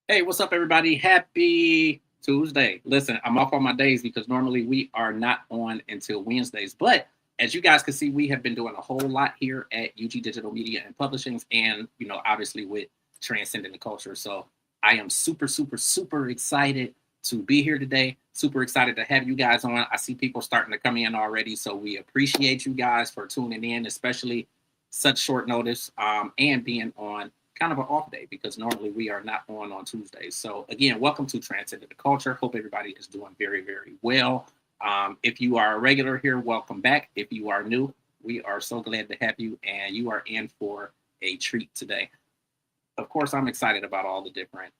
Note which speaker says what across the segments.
Speaker 1: Hey, what's up, everybody? Happy Tuesday. Listen, I'm off on my days because normally we are not on until Wednesdays. But as you guys can see, we have been doing a whole lot here at UG Digital Media and Publishings, and obviously with Transcending the Culture. So I am super, super, super excited to be here today. Super excited to have you guys on. I see people starting to come in already, so we appreciate you guys for tuning in, especially such short notice, and being on kind of an off day because normally we are not on Tuesdays. So again, welcome to Transcending the Culture. Hope everybody is doing very, very well. If you are a regular here, welcome back. If you are new, we are so glad to have you, and you are in for a treat today. Of course, I'm excited about all the different,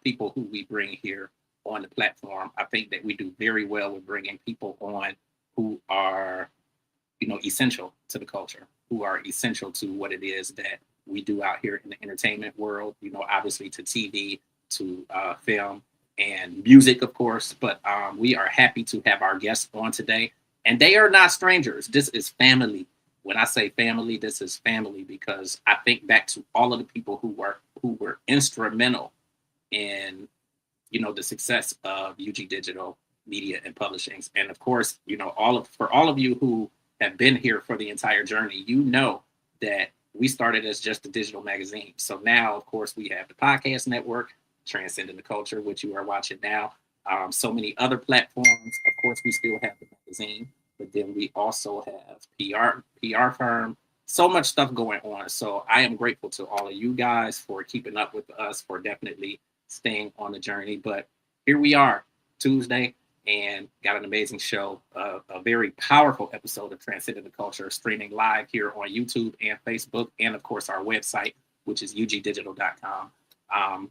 Speaker 1: people who we bring here on the platform. I think that we do very well with bringing people on who are, essential to the culture, who are essential to what it is that we do out here in the entertainment world, obviously to TV, to film and music, of course. But we are happy to have our guests on today. And they are not strangers. This is family. When I say family, this is family because I think back to all of the people who were instrumental in, the success of UG Digital Media and Publishings. And of course, for all of you who have been here for the entire journey, that we started as just a digital magazine. So now, of course, we have the podcast network, Transcending the Culture, which you are watching now. So many other platforms. Of course, we still have the magazine, but then we also have PR firm, so much stuff going on. So I am grateful to all of you guys for keeping up with us, for definitely staying on the journey. But here we are, Tuesday, and got an amazing show, a very powerful episode of Transcending the Culture, streaming live here on YouTube and Facebook, and of course our website, which is ugdigital.com.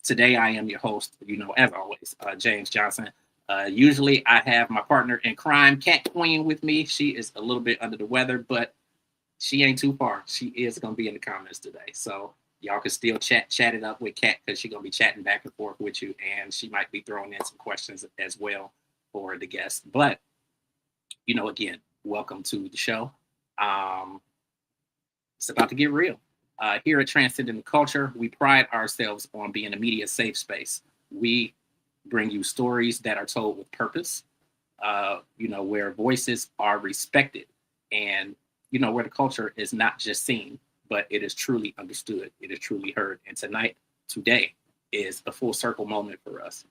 Speaker 1: Today I am your host, as always, James Johnson. Usually I have my partner in crime, Cat Queen, with me. She is a little bit under the weather, but she ain't too far. She is going to be in the comments today. So y'all can still chat it up with Kat because she's going to be chatting back and forth with you, and she might be throwing in some questions as well for the guests. But, again, welcome to the show. It's about to get real. Here at Transcending the Culture, we pride ourselves on being a media safe space. We bring you stories that are told with purpose, where voices are respected, and, where the culture is not just seen, but it is truly understood. It is truly heard. And today is a full circle moment for us.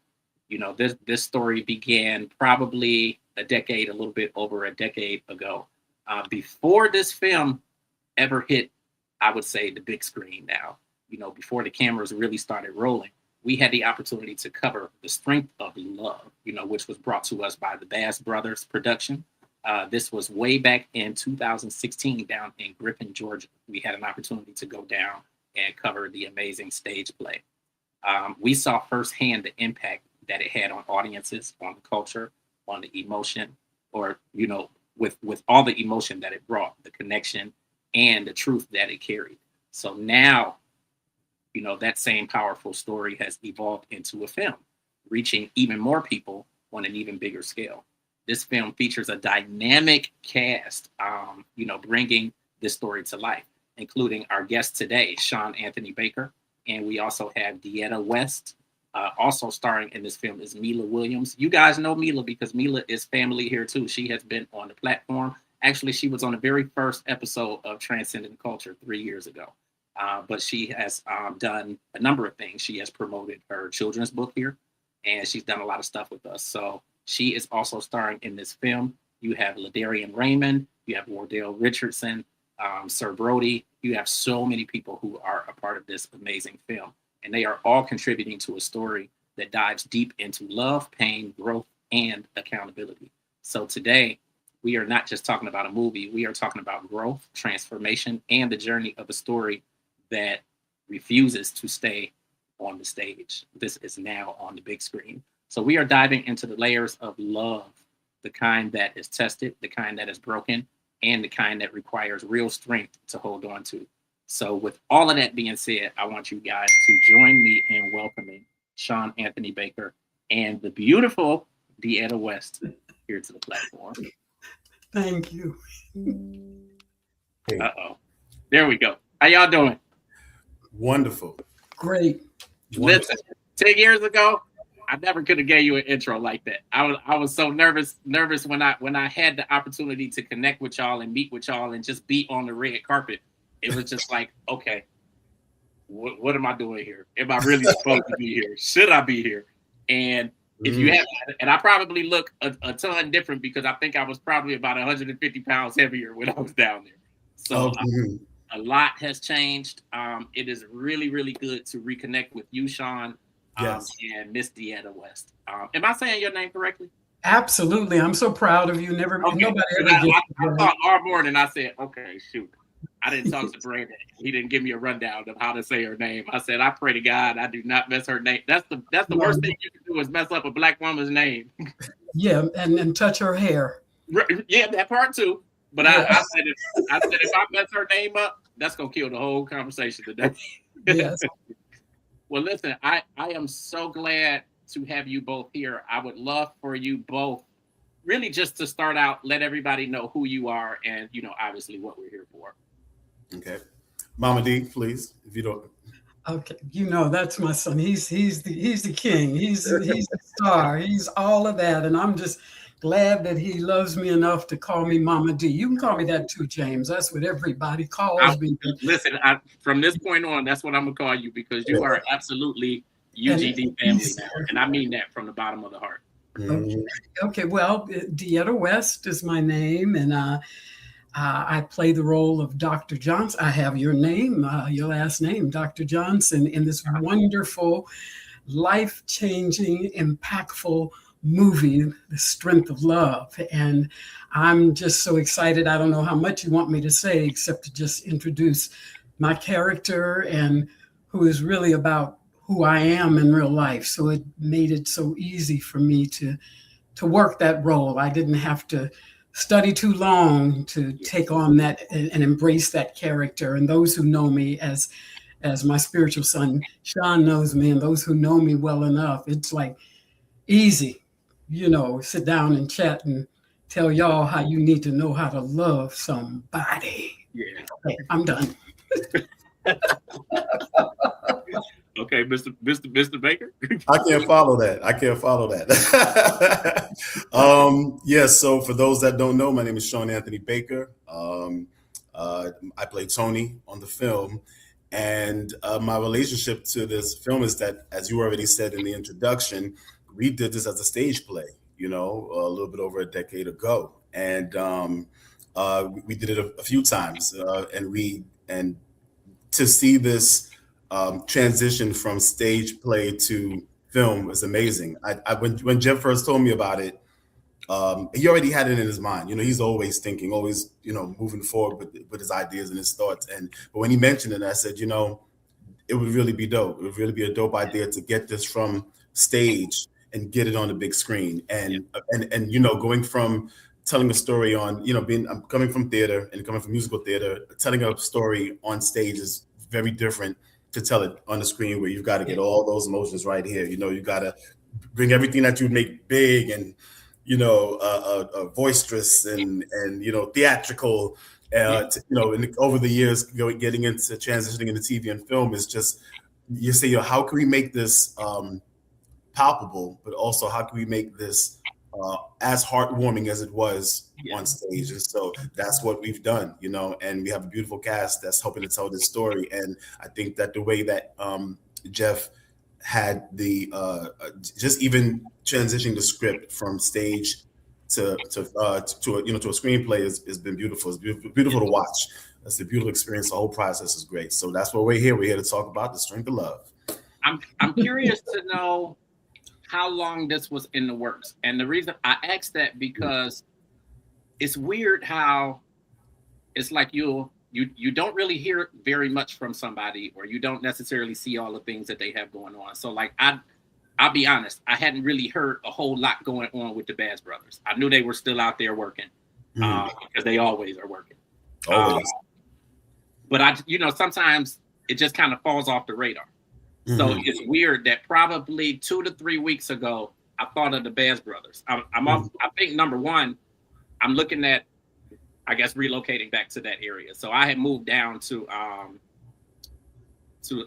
Speaker 1: This story began probably a little bit over a decade ago. Before this film ever hit, I would say, the big screen now, before the cameras really started rolling, we had the opportunity to cover The Strength of Love, which was brought to us by the Bass Brothers production. This was way back in 2016 down in Griffin, Georgia. We had an opportunity to go down and cover the amazing stage play. We saw firsthand the impact that it had on audiences, on the culture, on the emotion, or, with all the emotion that it brought, the connection and the truth that it carried. So now, that same powerful story has evolved into a film, reaching even more people on an even bigger scale. This film features a dynamic cast, bringing this story to life, including our guest today, Sean Anthony Baker. And we also have DeEtta West. Also starring in this film is Mila Williams. You guys know Mila because Mila is family here too. She has been on the platform. Actually, she was on the very first episode of Transcending Culture 3 years ago. But she has done a number of things. She has promoted her children's book here, and she's done a lot of stuff with us. So she is also starring in this film. You have Ladarian Raymond, you have Wardell Richardson, Sir Brody. You have so many people who are a part of this amazing film, and they are all contributing to a story that dives deep into love, pain, growth, and accountability. So today, we are not just talking about a movie, we are talking about growth, transformation, and the journey of a story that refuses to stay on the stage. This is now on the big screen. So we are diving into the layers of love, the kind that is tested, the kind that is broken, and the kind that requires real strength to hold on to. So, with all of that being said, I want you guys to join me in welcoming Sean Anthony Baker and the beautiful DeEtta West here to the platform.
Speaker 2: Thank you.
Speaker 1: Uh-oh. There we go. How y'all doing?
Speaker 3: Wonderful.
Speaker 2: Great.
Speaker 1: Listen, 10 years ago, I never could have gave you an intro like that. I was so nervous when I had the opportunity to connect with y'all and meet with y'all and just be on the red carpet. It was just like, okay, what am I doing here? Am I really supposed to be here? Should I be here? And if you have, and I probably look a ton different because I think I was probably about 150 pounds heavier when I was down there. So a lot has changed. It is really, really good to reconnect with you, Sean.
Speaker 3: Yes.
Speaker 1: And Miss DeEtta West. Am I saying your name correctly?
Speaker 2: Absolutely. I'm so proud of you. Nobody ever
Speaker 1: I thought all morning. I said, okay, shoot. I didn't talk to Brandon. He didn't give me a rundown of how to say her name. I said, I pray to God I do not mess her name. That's the worst thing you can do is mess up a Black woman's name.
Speaker 2: Yeah, and touch her hair.
Speaker 1: Yeah, that part too. But yeah. I said if I mess her name up, that's gonna kill the whole conversation today.
Speaker 2: Yes.
Speaker 1: Well, listen, I am so glad to have you both here. I would love for you both really just to start out, let everybody know who you are and, obviously what we're here for.
Speaker 3: Okay. Mama D, please, if you don't.
Speaker 2: Okay. That's my son. He's the king. He's the star. He's all of that. And I'm just glad that he loves me enough to call me Mama D. You can call me that too, James. That's what everybody calls me.
Speaker 1: Listen, from this point on, that's what I'm going to call you because you are absolutely UGD family now. And I mean that from the bottom of the heart.
Speaker 2: Okay. Well, DeEtta West is my name. And I play the role of Dr. Johnson. I have your name, your last name, Dr. Johnson, in this wonderful, life-changing, impactful movie, The Strength of Love. And I'm just so excited. I don't know how much you want me to say, except to just introduce my character and who is really about who I am in real life. So it made it so easy for me to work that role. I didn't have to study too long to take on that and embrace that character. And those who know me as my spiritual son, Sean knows me, and those who know me well enough, it's like easy, sit down and chat and tell y'all how you need to know how to love somebody.
Speaker 1: Yeah.
Speaker 2: Okay, I'm done.
Speaker 1: Okay, Mr. Baker.
Speaker 3: I can't follow that. Yes. So for those that don't know, my name is Sean Anthony Baker. I play Tony on the film, and my relationship to this film is that, as you already said in the introduction, we did this as a stage play. A little bit over a decade ago, and we did it a few times, and to see this. Transition from stage play to film is amazing. When Jeff first told me about it, he already had it in his mind. He's always thinking, always, moving forward with his ideas and his thoughts. But when he mentioned it, I said, it would really be dope. It would really be a dope idea to get this from stage and get it on the big screen. And going from telling a story on, I'm coming from theater and coming from musical theater, telling a story on stage is very different to tell it on the screen, where you've got to get all those emotions right here. You got to bring everything that you make big and, boisterous and theatrical. And over the years, getting into transitioning into TV and film is just, you say, how can we make this palpable, but also how can we make this as heartwarming as it was on stage? And so that's what we've done, and we have a beautiful cast that's helping to tell this story. And I think that the way that Jeff had the just even transitioning the script from stage to a screenplay has been beautiful. It's beautiful to watch. It's a beautiful experience. The whole process is great. So that's why we're here. We're here to talk about The Strength of Love.
Speaker 1: I'm curious to know how long this was in the works. And the reason I asked that, because it's weird how it's like you don't really hear very much from somebody, or you don't necessarily see all the things that they have going on. So like I'll be honest, I hadn't really heard a whole lot going on with the Bass Brothers. I knew they were still out there working, because they always are working.
Speaker 3: Always.
Speaker 1: But sometimes it just kind of falls off the radar. So it's weird that probably 2 to 3 weeks ago, I thought of the Bass Brothers. I'm off. I think number one, I'm looking at, I guess, relocating back to that area. So I had moved down to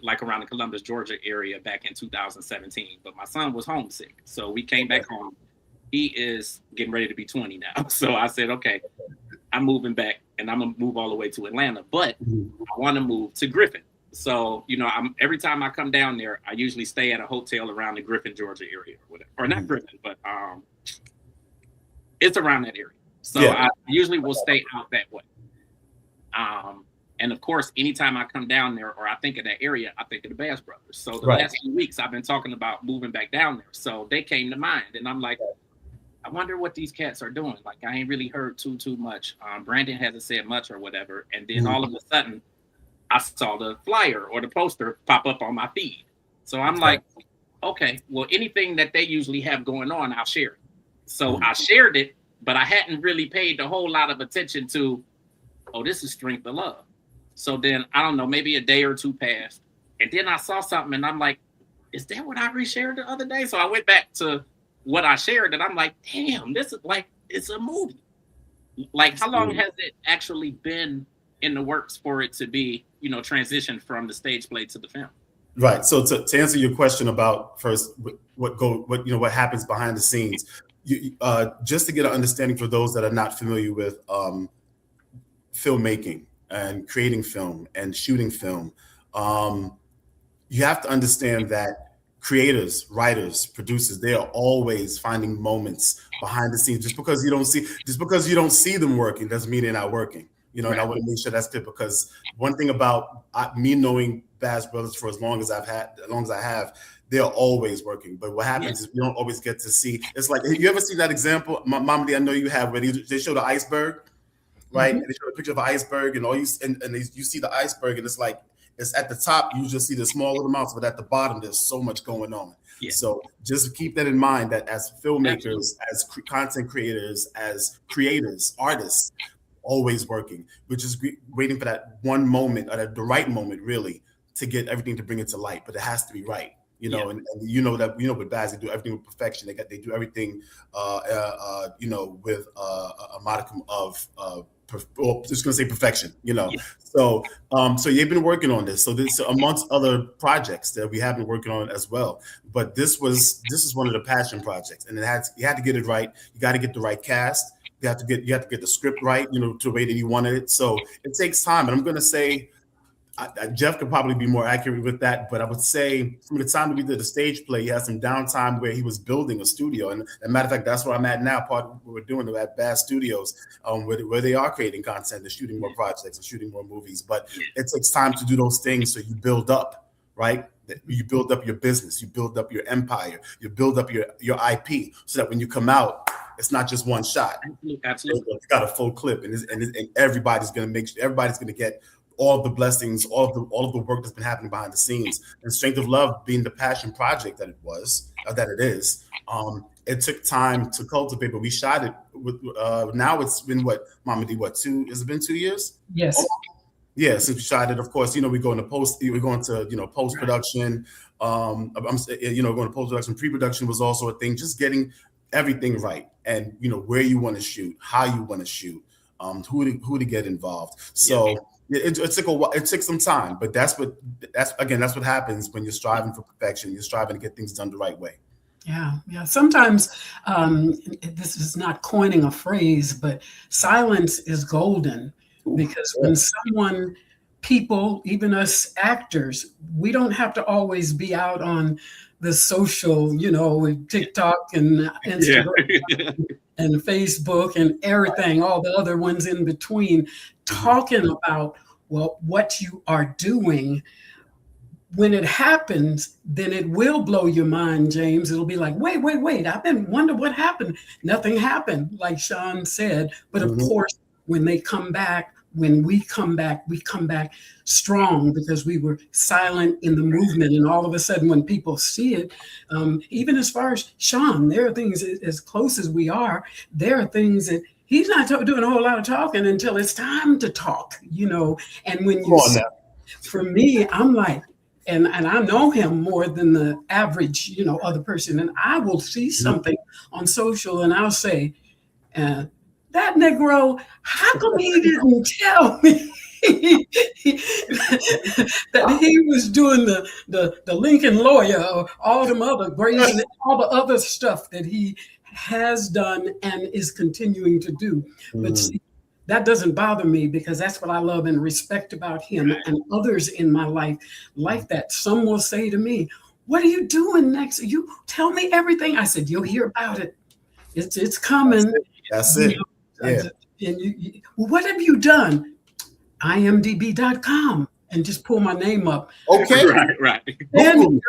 Speaker 1: like around the Columbus, Georgia area back in 2017. But my son was homesick, so we came back home. He is getting ready to be 20 now. So I said, okay, I'm moving back, and I'm gonna move all the way to Atlanta. But I want to move to Griffin. So, every time I come down there, I usually stay at a hotel around the Griffin, Georgia area, or whatever. Or not Griffin, but it's around that area. So I usually will stay out that way. And of course, anytime I come down there or I think of that area, I think of the Bass Brothers. So the last few weeks, I've been talking about moving back down there. So they came to mind, and I'm like, I wonder what these cats are doing. Like, I ain't really heard too much. Brandon hasn't said much or whatever. And then all of a sudden, I saw the flyer or the poster pop up on my feed. So I'm like, okay, well, anything that they usually have going on, I'll share it. So I shared it, but I hadn't really paid a whole lot of attention to, this is Strength of Love. So then, I don't know, maybe a day or two passed. And then I saw something, and I'm like, is that what I reshared the other day? So I went back to what I shared, and I'm like, damn, this is like, it's a movie. Like, how long has it actually been in the works for it to be, transitioned from the stage play to the film?
Speaker 3: Right. So to answer your question about first what happens behind the scenes, just to get an understanding for those that are not familiar with filmmaking and creating film and shooting film, you have to understand that creators, writers, producers, they are always finding moments behind the scenes. Just because you don't see them working doesn't mean they're not working. And I want to make sure that's clear, because one thing about me knowing Bass Brothers for as long as I have, they're always working. But what happens is we don't always get to see. It's like, have you ever seen that example, Mama D, I know you have, where they show the iceberg, right? And they show a picture of an iceberg, and you see the iceberg, and it's like, it's at the top, you just see the small little amounts, but at the bottom, there's so much going on. Yeah. So just keep that in mind, that as filmmakers, as content creators, as creators, artists, always working. We're just waiting for that one moment, or the right moment, really, to get everything to bring it to light. But it has to be right, and that with Baz, they do everything with perfection. They do everything, with a modicum of just gonna say perfection, So you've been working on this. So this, amongst other projects that we have been working on as well. But this is one of the passion projects, and you had to get it right. You got to get the right cast. You have to get the script right, to the way that you wanted it. So it takes time. And I'm going to say, Jeff could probably be more accurate with that, but I would say from the time that we did the stage play, he had some downtime where he was building a studio. And as a matter of fact, that's where I'm at now. Part of what we're doing at Bass Studios, where they are creating content and shooting more projects and shooting more movies. But it takes time to do those things, so you build up, right? You build up your business, you build up your empire, you build up your IP, so that when you come out, it's not just one shot.
Speaker 1: Absolutely.
Speaker 3: It's got a full clip, and everybody's going to get all the blessings, all of the work that's been happening behind the scenes. And Strength of Love being the passion project that it is, it took time to cultivate, but we shot it with, now it's been Mama D, has it been 2 years?
Speaker 2: Yes.
Speaker 3: Yeah, since we shot it, of course, we're going to post-production, going to post-production. Pre-production was also a thing, just getting everything right, and where you want to shoot, how you want to shoot, who to get involved. So it took a while. It took some time, but that's what happens when you're striving for perfection. You're striving to get things done the right way.
Speaker 2: Yeah. Sometimes this is not coining a phrase, but silence is golden, because when people, even us actors, we don't have to always be out on the social, with TikTok and Instagram. and Facebook and everything, all the other ones in between, talking about, well, what you are doing. When it happens, then it will blow your mind, James. It'll be like, wait. I've been wonder what happened. Nothing happened, like Sean said. But of course, when they come back, when we come back strong, because we were silent in the movement. And all of a sudden, when people see it, even as far as Sean, there are things, as close as we are, there are things that he's not doing a whole lot of talking until it's time to talk, And when you see, for me, I'm like, and I know him more than the average, other person. And I will see something on social and I'll say, that Negro, how come he didn't tell me that he was doing the Lincoln Lawyer or all them other Grey's, all the other stuff that he has done and is continuing to do. But see, that doesn't bother me, because that's what I love and respect about him and others in my life like that. Some will say to me, what are you doing next? You tell me everything. I said, you'll hear about it. It's coming.
Speaker 3: That's it.
Speaker 2: And what have you done? imdb.com, and just pull my name up.
Speaker 3: Okay.
Speaker 1: Right.
Speaker 2: And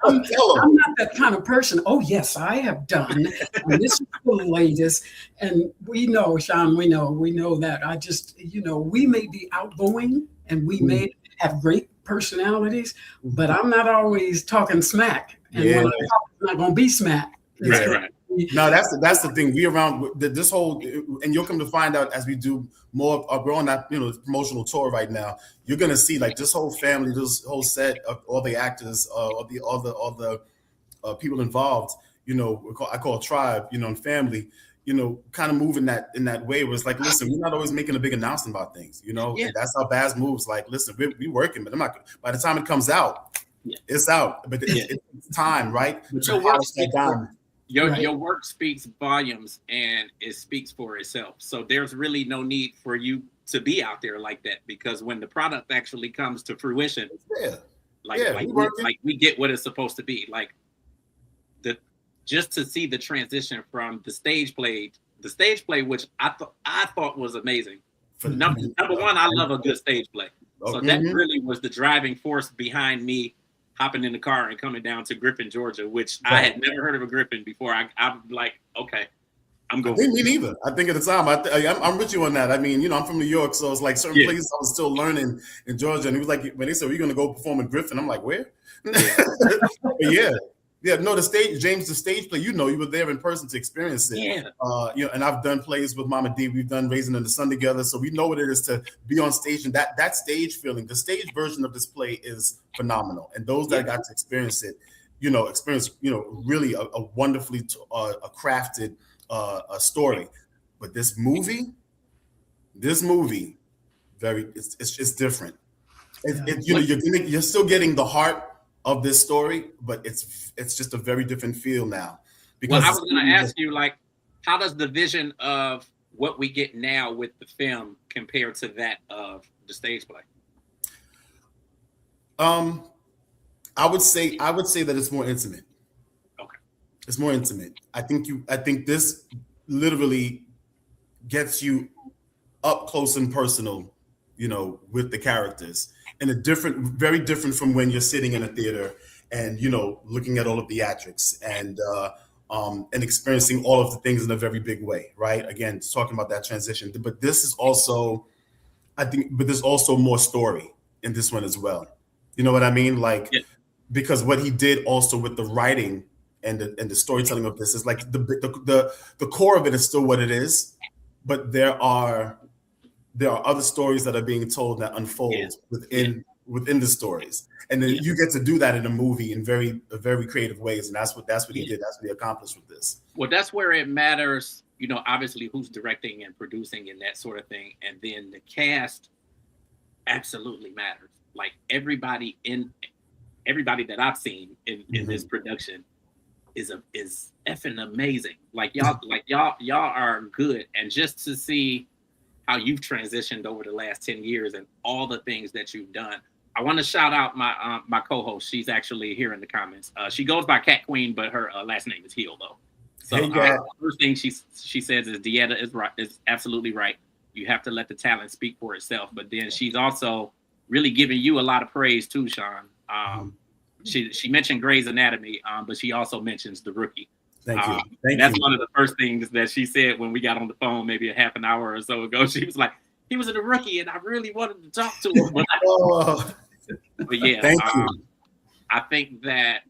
Speaker 2: I'm not that kind of person. Oh, yes, I have done. And this is the latest. And we know, Sean, we know that. I just, we may be outgoing and we may have great personalities, but I'm not always talking smack. And when I talk, it's not going to be smack.
Speaker 1: Right.
Speaker 3: No, that's the thing. We around this whole, and you'll come to find out as we do more. We're on that promotional tour right now. You're gonna see like this whole family, this whole set of all the actors, all the people involved. I call tribe. And family. Kind of moving in that way where it's like, listen, we're not always making a big announcement about things. And that's how Baz moves. Like, listen, we're working, but I'm not. By the time it comes out, it's out. But it's time, right?
Speaker 1: Your work speaks volumes, and it speaks for itself. So there's really no need for you to be out there like that, because when the product actually comes to fruition, we get what it's supposed to be. Like just to see the transition from the stage play, which I thought was amazing. Number one, I love a good stage play. So that really was the driving force behind me hopping in the car and coming down to Griffin, Georgia, which I had never heard of a Griffin before. I'm like, okay, I'm going.
Speaker 3: Me neither. I think at the time, I'm with you on that. I mean, I'm from New York, so it's like certain places I was still learning in Georgia. And it was like, when they said, we're going to go perform in Griffin, I'm like, where? No, the stage play, you were there in person to experience it. And I've done plays with Mama D. We've done Raising in the Sun together. So we know what it is to be on stage, and that stage feeling, the stage version of this play is phenomenal. And those that got to experience it, really a wonderfully crafted story. But this movie, it's different. You're still getting the heart of this story, but it's just a very different feel now.
Speaker 1: Because I was going to ask you, like, how does the vision of what we get now with the film compare to that of the stage play?
Speaker 3: I would say that it's more intimate.
Speaker 1: Okay,
Speaker 3: it's more intimate. I think this literally gets you up close and personal, with the characters. And very different from when you're sitting in a theater and looking at all of the theatrics and experiencing all of the things in a very big way, right? Again, talking about that transition. But this is also, there's also more story in this one as well. You know what I mean? Like, because what he did also with the writing and the storytelling of this is like the core of it is still what it is, but there are other stories that are being told that unfold within the stories, and then you get to do that in a movie in very creative ways, and that's what he did. That's what he accomplished with this.
Speaker 1: Well, that's where it matters, obviously who's directing and producing and that sort of thing, and then the cast absolutely matters. Like everybody that I've seen in this production is effing amazing. Like y'all are good, and just to see how you've transitioned over the last 10 years and all the things that you've done. I want to shout out my co-host. She's actually here in the comments. She goes by Cat Queen, but her last name is Hill, though. So first thing she says is DeEtta is right, is absolutely right. You have to let the talent speak for itself. But then she's also really giving you a lot of praise too, Sean. She mentioned Grey's Anatomy, but she also mentions The Rookie.
Speaker 3: Thank you.
Speaker 1: That's one of the first things that she said when we got on the phone, maybe a half an hour or so ago. She was like, "He was in The Rookie, and I really wanted to talk to him." But yeah,
Speaker 3: thank you.
Speaker 1: I think that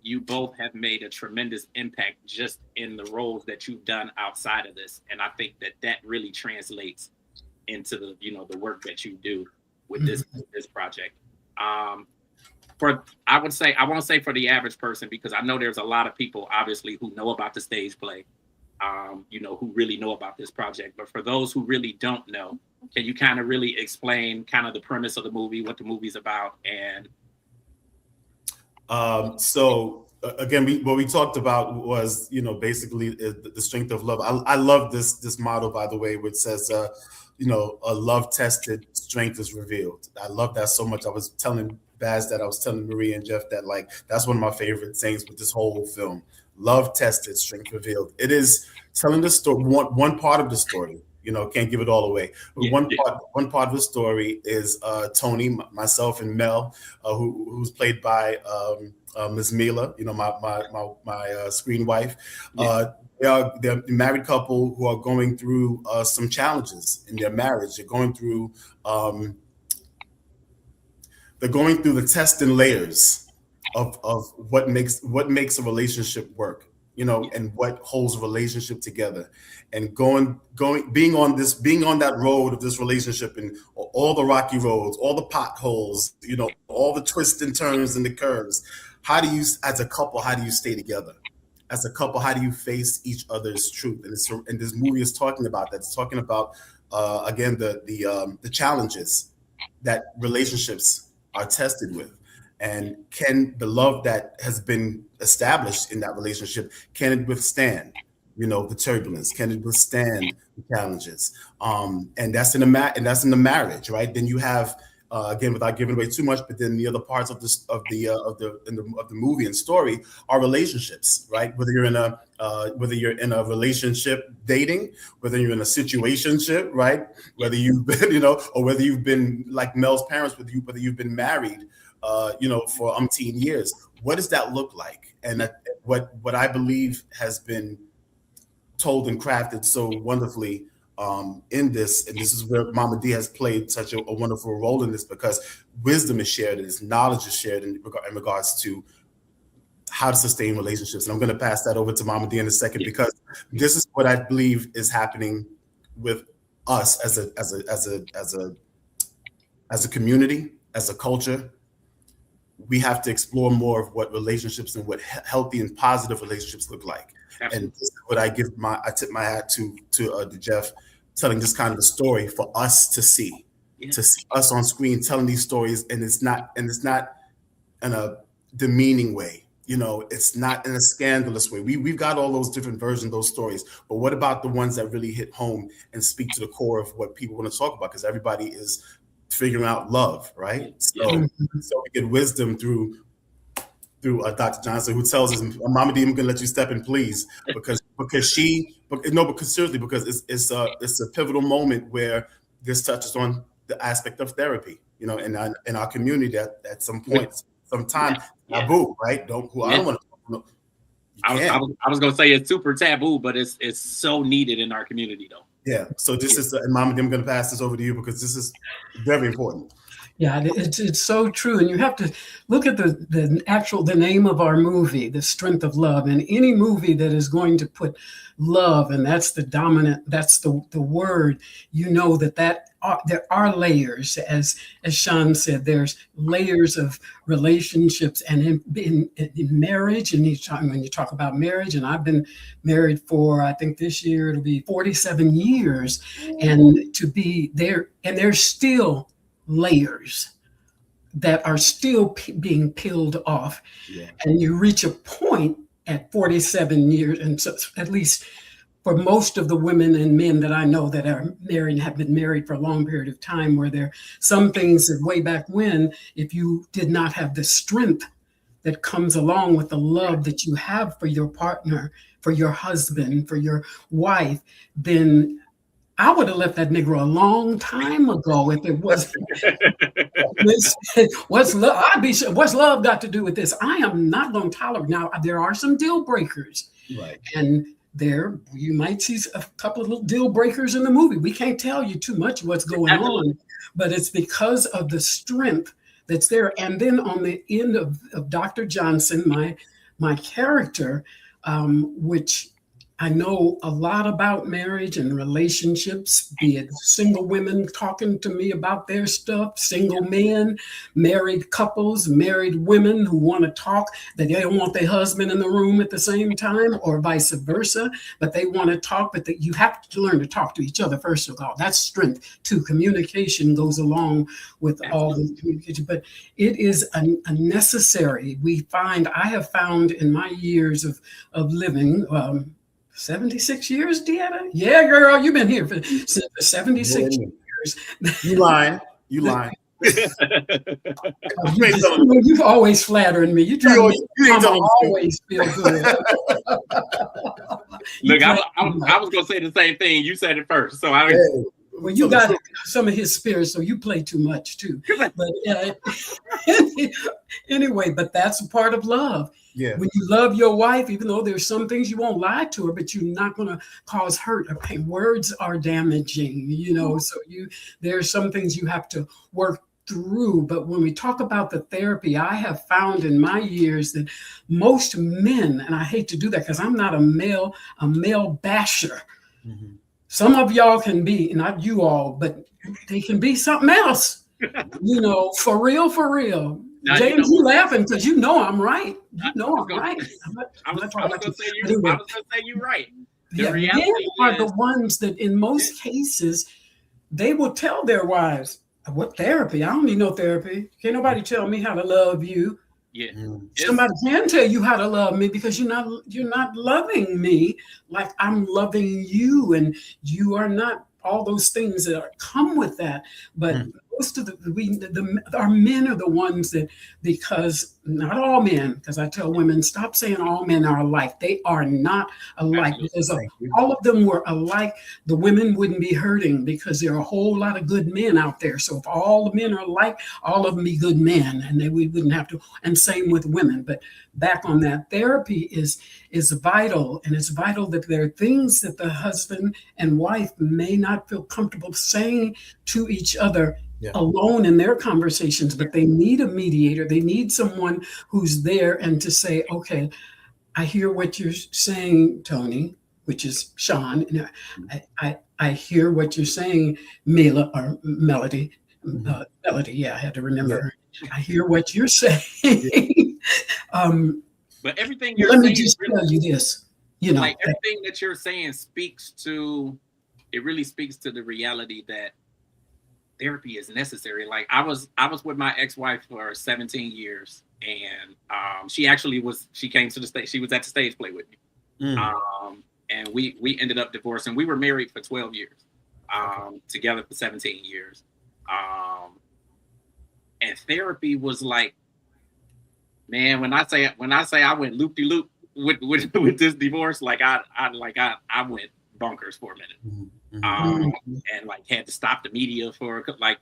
Speaker 1: you both have made a tremendous impact just in the roles that you've done outside of this, and I think that really translates into the work that you do with this project. I won't say for the average person, because I know there's a lot of people obviously who know about the stage play, who really know about this project. But for those who really don't know, can you kind of really explain kind of the premise of the movie, what the movie's about, and
Speaker 3: so again, what we talked about was, basically the strength of love. I love this motto, by the way, which says, a love tested, strength is revealed. I love that so much. I was telling Baz that, I was telling Marie and Jeff that, like, that's one of my favorite things with this whole film. Love tested, strength revealed. It is telling the story, one part of the story. Can't give it all away. But one part of the story is Tony, myself, and Mel, who's played by Ms. Mila, my screen wife. They're a married couple who are going through some challenges in their marriage. They're going through the test and layers of what makes a relationship work. And what holds a relationship together, and being on that road of this relationship, and all the rocky roads, all the potholes, all the twists and turns and the curves. How do you, as a couple, stay together? As a couple, how do you face each other's truth? And this movie is talking about that. It's talking about again the challenges that relationships are tested with. And can the love that has been established in that relationship, can it withstand, the turbulence? Can it withstand the challenges? And that's in the marriage, right? Then you have again, without giving away too much, but then the other parts of the movie and story are relationships, right? Whether you're in a relationship dating, whether you're in a situationship, right? Whether you've been, or whether you've been like Mel's parents, whether you've been married. For umpteen years. What does that look like? And what I believe has been told and crafted so wonderfully in this, and this is where Mama D has played such a wonderful role in this, because wisdom is shared and this knowledge is shared in regards to how to sustain relationships. And I'm going to pass that over to Mama D in a second, because this is what I believe is happening with us as a community, as a culture. We have to explore more of what relationships and what healthy and positive relationships look like. Absolutely. And this is what I tip my hat to Jeff, telling this kind of a story for us to see us on screen telling these stories, and it's not in a demeaning way. It's not in a scandalous way. We've got all those different versions of those stories, but what about the ones that really hit home and speak to the core of what people want to talk about? Because everybody is figuring out love, right? So we get wisdom through Dr. Johnson, who tells us, "Mama D, I'm gonna let you step in, please," because seriously, because it's a pivotal moment where this touches on the aspect of therapy, in our community that at some point, sometime taboo, right? I don't want to.
Speaker 1: I was gonna say it's super taboo, but it's so needed in our community, though.
Speaker 3: Yeah. So this is, and Mama D, I'm going to pass this over to you, because this is very important.
Speaker 2: Yeah, it's so true. And you have to look at the name of our movie, The Strength of Love. And any movie that is going to put love, and that's the word, that there are layers, as Sean said, there's layers of relationships, and in marriage, and when you talk about marriage, and I've been married for, I think this year it'll be 47 years, and to be there, and there's still layers that are still being peeled off. Yeah. And you reach a point at 47 years, and so at least for most of the women and men that I know that are married and have been married for a long period of time, where there are some things that way back when, if you did not have the strength that comes along with the love that you have for your partner, for your husband, for your wife, then I would have left that Negro a long time ago if it was. What's love? What's love got to do with this? I am not going to tolerate. Now there are some deal breakers,
Speaker 3: Right.
Speaker 2: and there you might see a couple of little deal breakers in the movie. We can't tell you too much what's going on, but it's because of the strength that's there. And then on the end of Dr. Johnson, my character, which I know a lot about marriage and relationships, be it single women talking to me about their stuff, single men, married couples, married women who want to talk, that they don't want their husband in the room at the same time, or vice versa, but they want to talk, but that you have to learn to talk to each other first of all. That's strength too. Communication goes along with all the communication, but it is a necessary. I have found in my years of living, 76 years, DeEtta? Yeah, girl, you've been here for 76 years.
Speaker 3: You lying. You lying.
Speaker 2: You've always flattering me. You try to make me always feel good.
Speaker 1: Look, I was going to say the same thing. You said it first. So
Speaker 2: well, you got some of his spirit, so you play too much too. But anyway, but that's a part of love.
Speaker 3: Yeah.
Speaker 2: When you love your wife, even though there's some things you won't lie to her, but you're not going to cause hurt or pain. Words are damaging, so there's some things you have to work through. But when we talk about the therapy, I have found in my years that most men, and I hate to do that because I'm not a male basher. Mm-hmm. Some of y'all can be, not you all, but they can be something else, for real. Now, James, you laughing because I'm right. I'm right.
Speaker 1: I was going to say you're right. The reality
Speaker 2: are the ones that in most cases, they will tell their wives, what therapy? I don't need no therapy. Can't nobody tell me how to love you.
Speaker 1: Yeah.
Speaker 2: Somebody can tell you how to love me because you're not loving me like I'm loving you, and you are not all those things that come with that. But most of our men are the ones that, because not all men, because I tell women, stop saying all men are alike. They are not alike. Because if all of them were alike, the women wouldn't be hurting, because there are a whole lot of good men out there. So if all the men are alike, all of them be good men, and we wouldn't have to. And same with women. But back on that, therapy is vital, and it's vital that there are things that the husband and wife may not feel comfortable saying to each other alone in their conversations, but they need a mediator. They need someone who's there and to say, okay, I hear what you're saying, Tony, which is Sean. I hear what you're saying, Mila or Melody. Melody, yeah, I had to remember her. I hear what you're saying.
Speaker 1: But everything you're
Speaker 2: saying,
Speaker 1: let me
Speaker 2: just tell you this,
Speaker 1: like everything that you're saying really speaks to the reality that therapy is necessary. Like I was with my ex-wife for 17 years, and she came to the stage. She was at the stage play with me, and we ended up divorcing. We were married for 12 years, together for 17 years, and therapy was like, man, when I say I went loop-de-loop with this divorce, like I went bonkers for a minute. And like had to stop the media for like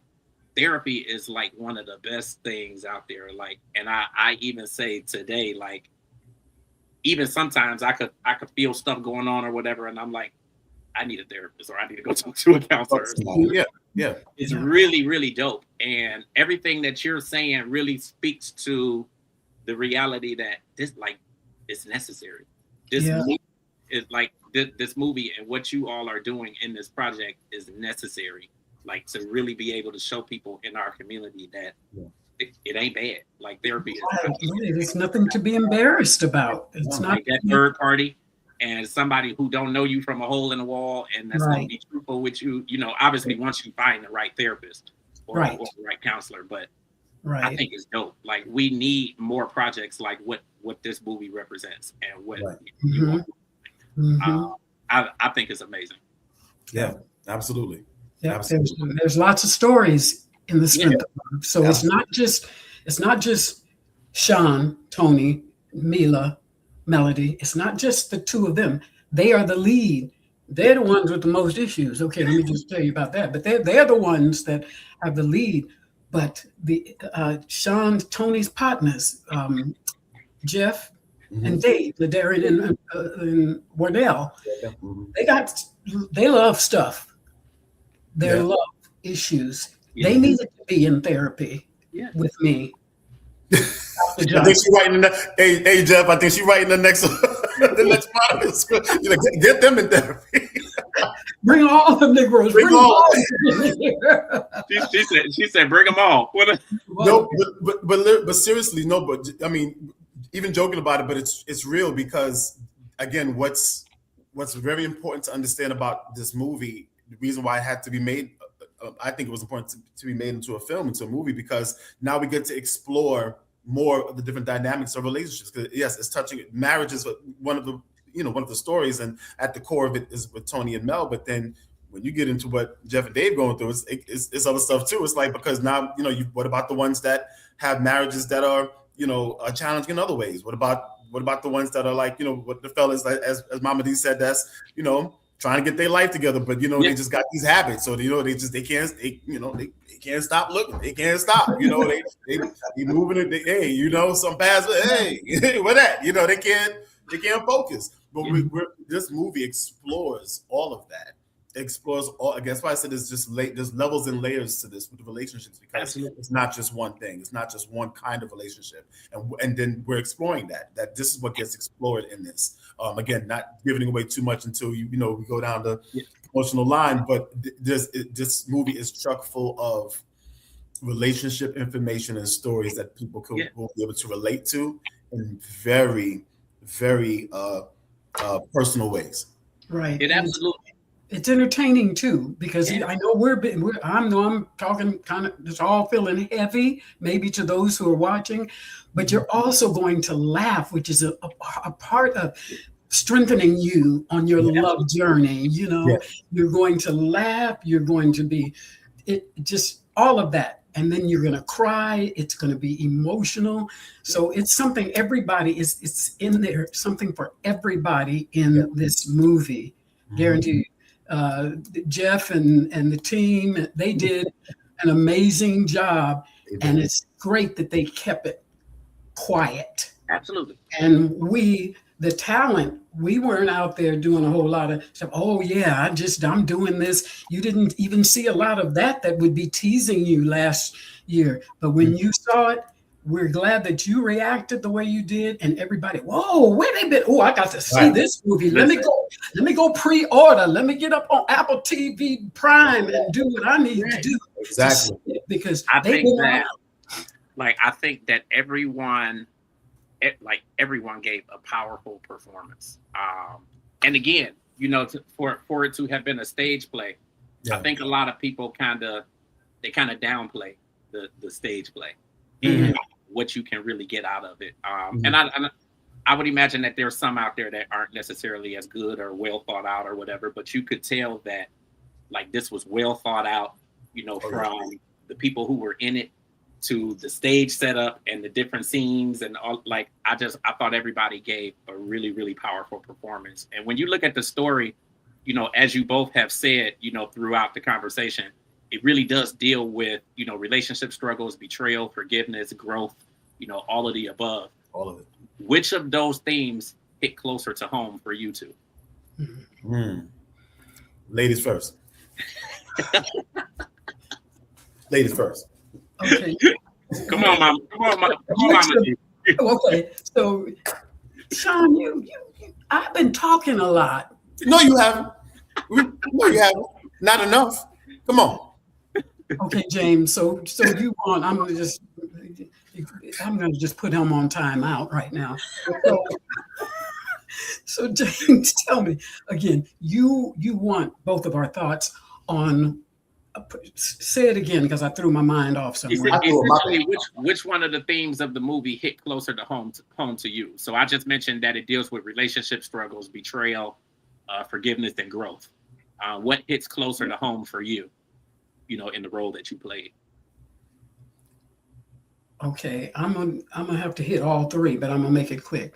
Speaker 1: therapy is like one of the best things out there. Like, and I even say today, like even sometimes I could feel stuff going on or whatever, and I'm like, I need a therapist or I need to go talk to a counselor.
Speaker 3: Yeah.
Speaker 1: It's really, really dope. And everything that you're saying really speaks to the reality that this like is necessary. This movie is like this movie and what you all are doing in this project is necessary, like to really be able to show people in our community that it ain't bad. Like therapy is
Speaker 2: there's nothing to be embarrassed about. It's not
Speaker 1: like that third party and somebody who don't know you from a hole in the wall and that's going to be truthful with you. Obviously once you find the right therapist or the right counselor, but I think it's dope. Like we need more projects like what this movie represents and what you I think it's amazing.
Speaker 3: Yeah, absolutely.
Speaker 2: Yeah, there's lots of stories in the Strength of Love. So it's not just Sean, Tony, Mila, Melody. It's not just the two of them. They are the lead. They're the ones with the most issues. Okay, let me just tell you about that. But they're the ones that have the lead. But the Tony's partners, Jeff and Dave, Ladarian and Wardell, they love stuff. They love issues. They needed to be in therapy with me.
Speaker 3: I think she's writing hey Jeff, I think she's writing the next part of the script. Get them in therapy.
Speaker 2: Bring all the Negroes. Bring all
Speaker 1: she said bring them all.
Speaker 3: No, but seriously, no, but I mean, even joking about it, but it's real because again, what's very important to understand about this movie, the reason why it had to be made, I think it was important to be made into a film, into a movie, because now we get to explore more of the different dynamics of relationships. Because yes, it's touching marriage is one of the stories, and at the core of it is with Tony and Mel. But then when you get into what Jeff and Dave going through, it's other stuff too. It's like, because now what about the ones that have marriages that are are challenging in other ways? What about the ones that are like what the fellas, as Mama D said, that's trying to get their life together, but they just got these habits, so they can't stop looking, they can't stop, they moving it, some paths, hey, what that, they can't focus. But this movie explores all of that. Explores all. I guess why I said there's levels and layers to this with the relationships, because it's not just one thing. It's not just one kind of relationship, and then we're exploring that this is what gets explored in this. Again, not giving away too much until we go down the emotional line, but this movie is chock full of relationship information and stories that people will be able to relate to in very, very personal ways.
Speaker 2: Right.
Speaker 1: It absolutely.
Speaker 2: It's entertaining too, because I know I'm talking kind of, it's all feeling heavy, maybe to those who are watching, but you're also going to laugh, which is a part of strengthening you on your love journey. You're going to laugh, you're going to be just all of that. And then you're going to cry. It's going to be emotional. So it's something it's in there, something for everybody in this movie. Guaranteed. Jeff and the team, they did an amazing job, and it's great that they kept it quiet.
Speaker 1: Absolutely.
Speaker 2: And the talent, we weren't out there doing a whole lot of stuff. Oh yeah, I'm doing this. You didn't even see a lot of that would be teasing you last year. But when you saw it, we're glad that you reacted the way you did, and everybody, whoa, where they been? Oh, I got to see this movie. Let me go pre-order. Let me get up on Apple TV Prime and do what I need to do.
Speaker 3: Exactly.
Speaker 2: Because
Speaker 1: I think that everyone gave a powerful performance. And again, for it to have been a stage play, I think a lot of people kind of downplay the stage play. And what you can really get out of it. And I would imagine that there's some out there that aren't necessarily as good or well thought out or whatever, but you could tell that like this was well thought out, from the people who were in it to the stage setup and the different scenes and all. Like I thought everybody gave a really, really powerful performance. And when you look at the story, as you both have said, throughout the conversation, it really does deal with, relationship struggles, betrayal, forgiveness, growth, all of the above.
Speaker 3: All of it.
Speaker 1: Which of those themes hit closer to home for you two?
Speaker 3: Ladies first. Ladies first.
Speaker 2: Okay.
Speaker 1: Come on, Mama.
Speaker 2: Okay. So, Sean, I've been talking a lot.
Speaker 3: No, you haven't. No, you haven't. Not enough. Come on.
Speaker 2: Okay, James. So you want? I'm gonna just put him on timeout right now. So James, tell me again. You want both of our thoughts on? Say it again, because I threw my mind off somewhere.
Speaker 1: Which one of the themes of the movie hit closer to home to you? So I just mentioned that it deals with relationship struggles, betrayal, forgiveness, and growth. What hits closer to home for you? In the role that you played.
Speaker 2: Okay, I'm gonna have to hit all three, but I'm gonna make it quick.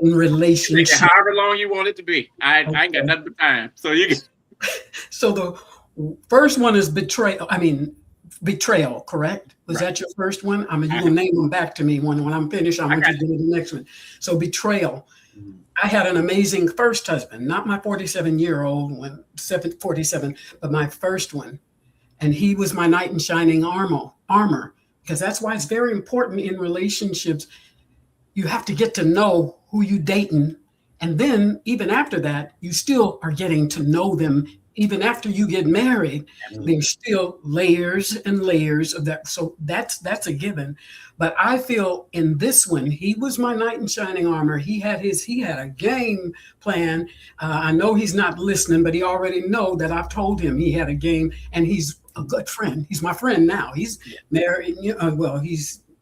Speaker 2: in
Speaker 1: Make it
Speaker 2: relationship.
Speaker 1: however long you want it to be. I ain't got nothing but time. So you can.
Speaker 2: So the first one is betrayal. I mean, betrayal, correct? Was that your first one? I mean, you're going to name them back to me when I'm finished. I want you to do the next one. So betrayal. I had an amazing first husband, not my 47-year-old one, 47, but my first one. And he was my knight in shining armor, because that's why it's very important in relationships. You have to get to know who you dating. And then even after that, you still are getting to know them. Even after you get married, there's still layers and layers of that. So that's a given. But I feel in this one, he was my knight in shining armor. He had a game plan. I know he's not listening, but he already know that I've told him he had a game, and he's a good friend. He's my friend now. He's married.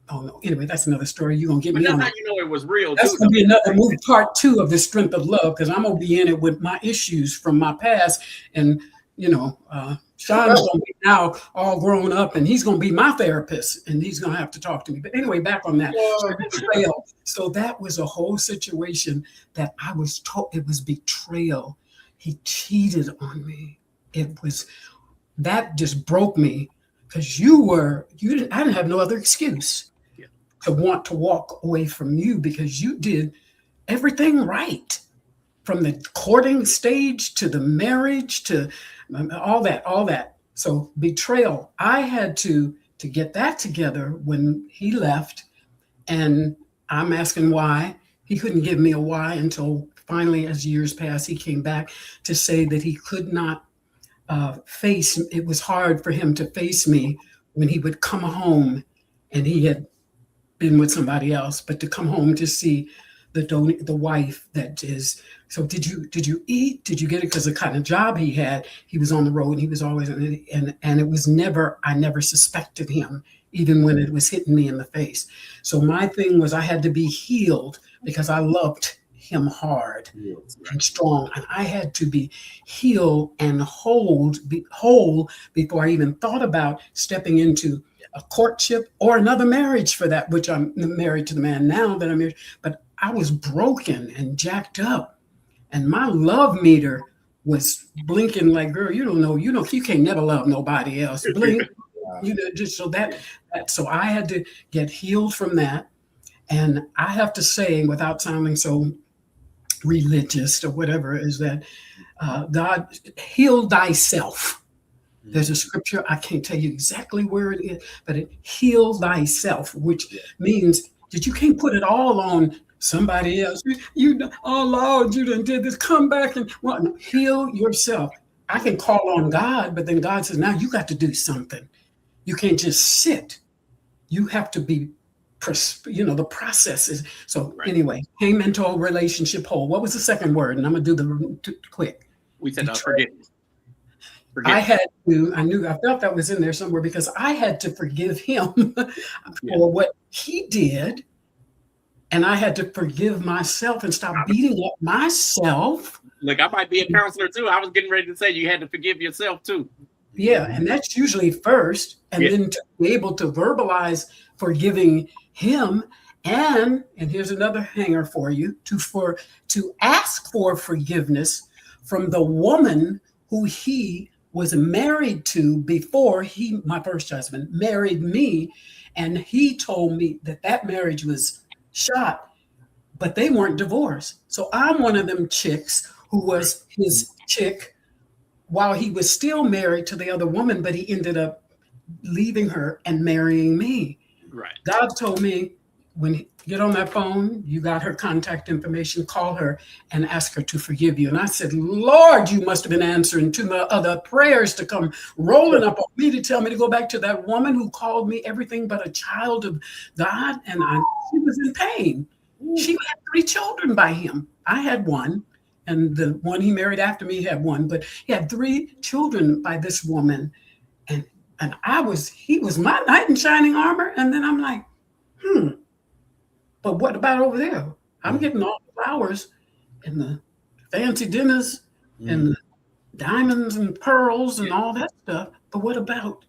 Speaker 2: Oh no. Anyway, that's another story. You're gonna get me on.
Speaker 1: That's how you know it was real.
Speaker 2: That's gonna be another movie, part 2 of The Strength of Love, because I'm gonna be in it with my issues from my past, and Sean's gonna be now all grown up, and he's gonna be my therapist, and he's gonna have to talk to me. But anyway, back on that. So that was a whole situation that I was told. It was betrayal. He cheated on me. That just broke me, because I didn't have no other excuse to want to walk away from you, because you did everything right, from the courting stage to the marriage to all that. So betrayal, I had to get that together when he left, and I'm asking why. He couldn't give me a why until finally, as years passed, he came back to say that he could not it was hard for him to face me when he would come home and he had been with somebody else, but to come home to see the wife that is. So did you eat? Did you get it? Because the kind of job he had, he was on the road, and he was always, and it was I never suspected him, even when it was hitting me in the face. So my thing was, I had to be healed, because I loved him hard and strong, and I had to be healed and whole before I even thought about stepping into a courtship or another marriage, for that, which I'm married to the man now that I'm married. But I was broken and jacked up, and my love meter was blinking like, girl, you don't know, you can't never love nobody else. Blink, just so that. So I had to get healed from that, and I have to say, without sounding so religious or whatever, is that God, heal thyself. There's a scripture, I can't tell you exactly where it is, but it heal thyself, which means that you can't put it all on somebody else. Oh Lord, you done did this, come back and heal yourself. I can call on God, but then God says, now you got to do something. You can't just sit. You have to be, the processes. So anyway, came into a relationship whole. What was the second word? And I'm gonna do the quick.
Speaker 1: We said forgiveness.
Speaker 2: I felt that was in there somewhere, because I had to forgive him for what he did. And I had to forgive myself and stop beating up myself.
Speaker 1: Look, I might be a counselor too. I was getting ready to say you had to forgive yourself too.
Speaker 2: Yeah, and that's usually first, and then to be able to verbalize forgiving him, and here's another hanger for you, to ask for forgiveness from the woman who he was married to before my first husband married me, and he told me that marriage was shot, but they weren't divorced. So I'm one of them chicks who was his chick while he was still married to the other woman, but he ended up leaving her and marrying me.
Speaker 1: Right. God
Speaker 2: told me, when you get on that phone, you got her contact information, call her and ask her to forgive you. And I said, Lord, you must have been answering to my other prayers to come rolling up on me to tell me to go back to that woman who called me everything but a child of God. And she was in pain. She had 3 children by him. I had one, and the one he married after me had one, but he had 3 children by this woman. And he was my knight in shining armor. And then I'm like, but what about over there? I'm getting all the flowers and the fancy dinners and the diamonds and pearls and all that stuff. But what about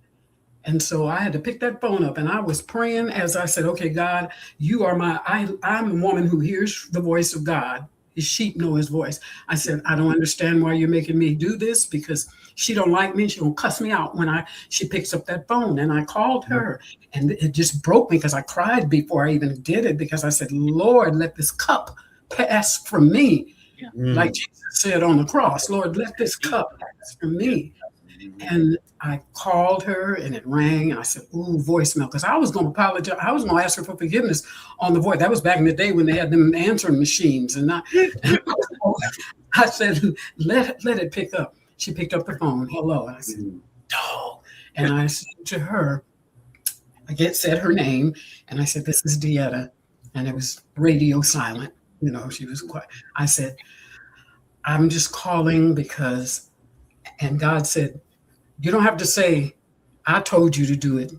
Speaker 2: And so I had to pick that phone up, and I was praying as I said, okay, God, you are I'm a woman who hears the voice of God. His sheep know his voice. I said, I don't understand why you're making me do this, because she don't like me. She gonna cuss me out when she picks up that phone. And I called her, and it just broke me because I cried before I even did it, because I said, Lord, let this cup pass from me.
Speaker 1: Yeah.
Speaker 2: Like Jesus said on the cross, Lord, let this cup pass from me. And I called her, and it rang, and I said, ooh, voicemail, because I was going to apologize. I was going to ask her for forgiveness on the voice. That was back in the day when they had them answering machines. And I said, let it pick up. She picked up the phone. Hello. And I said, dog. And I said to her, said her name, and I said, this is DeEtta. And it was radio silent. You know, she was quiet. I said, I'm just calling because, and God said, you don't have to say, I told you to do it,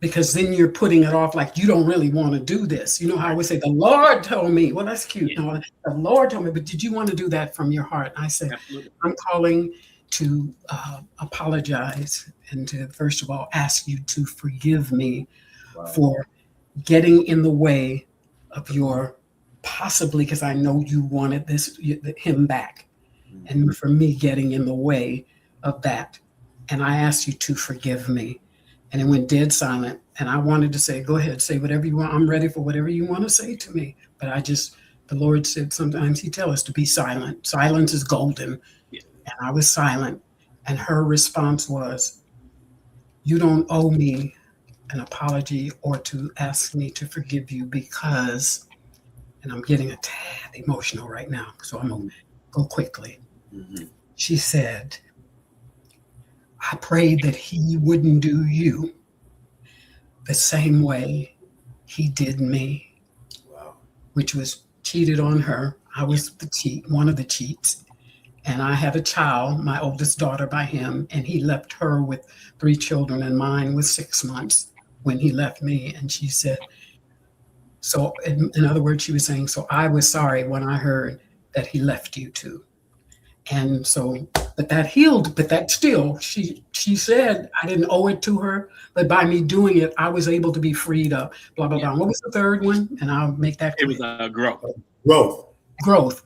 Speaker 2: because then you're putting it off like you don't really want to do this. You know how I would say, the Lord told me. Well, that's cute. Yeah. No, the Lord told me, but did you want to do that from your heart? And I said, absolutely. I'm calling to apologize and to, first of all, ask you to forgive me for getting in the way of your, possibly because I know you wanted him back, and for me getting in the way of that. And I asked you to forgive me. And it went dead silent. And I wanted to say, go ahead, say whatever you want. I'm ready for whatever you want to say to me. But the Lord said sometimes he tells us to be silent. Silence is golden. Yeah. And I was silent. And her response was, you don't owe me an apology or to ask me to forgive you, because, and I'm getting a tad emotional right now, so I'm going to go quickly. Mm-hmm. She said, I prayed that he wouldn't do you the same way he did me. Wow. Which was cheated on her. I was one of the cheats. And I had a child, my oldest daughter, by him, and he left her with 3 children, and mine was 6 months when he left me. And she said, so in other words, she was saying, so I was sorry when I heard that he left you too. And so, but that healed, but that still, she said I didn't owe it to her, but by me doing it, I was able to be freed up, blah, blah, blah. What was the third one? And I'll make that clear.
Speaker 1: It was
Speaker 2: Growth.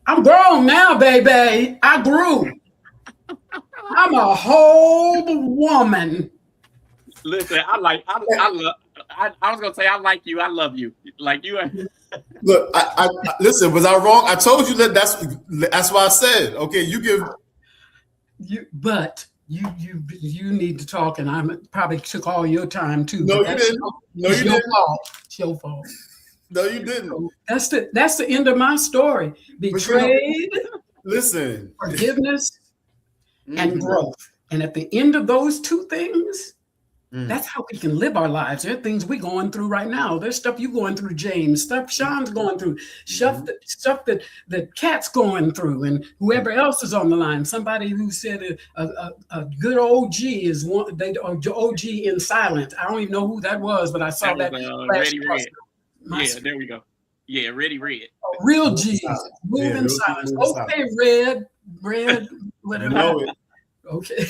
Speaker 2: I'm grown now, baby. I grew. I'm a whole woman.
Speaker 1: Listen, I was gonna say I like you. I love you. Like you.
Speaker 3: Look, I listen. Was I wrong? I told you that's why I said. Okay, you give.
Speaker 2: But you need to talk, and I probably took all your time too.
Speaker 3: No, you didn't. No, you didn't.
Speaker 2: It's your fault.
Speaker 3: No, you didn't.
Speaker 2: So that's the end of my story. Betrayed.
Speaker 3: Listen.
Speaker 2: Forgiveness and growth. And at the end of those 2 things, that's how we can live our lives. There are things we're going through right now. There's stuff you're going through, James, stuff Sean's going through, stuff that Kat's going through, and whoever else is on the line. Somebody who said a good OG is one, OG in silence. I don't even know who that was, but I saw that.
Speaker 1: Ready Red. Yeah, there we go. Yeah, Ready Red.
Speaker 2: Real G's, moving silence. Okay, Red, whatever.
Speaker 3: You know it.
Speaker 2: Okay.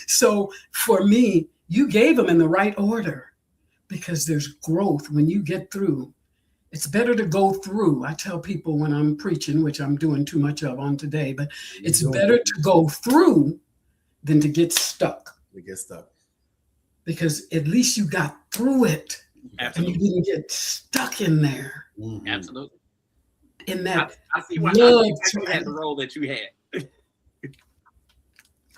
Speaker 2: So for me, you gave them in the right order, because there's growth when you get through. It's better to go through. I tell people when I'm preaching, which I'm doing too much of on today, but it's better to go through than to get stuck. Because at least you got through it. Absolutely. And you didn't get stuck in there.
Speaker 1: Mm-hmm. Absolutely.
Speaker 2: In that,
Speaker 1: I see why you had the role that you had.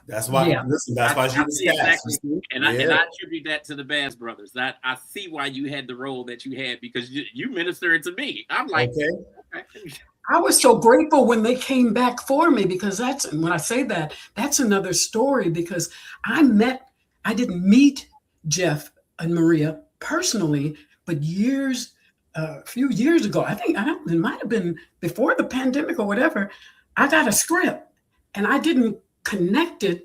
Speaker 3: That's why. Yeah. Listen, that's why she was
Speaker 1: exactly. And I attribute that to the Bass brothers. That I see why you had the role that you had, because you ministered to me. I'm like, okay.
Speaker 2: I was so grateful when they came back for me, because when I say that, that's another story, because I didn't meet Jeff and Maria personally, but a few years ago, it might have been before the pandemic or whatever, I got a script and I didn't connect it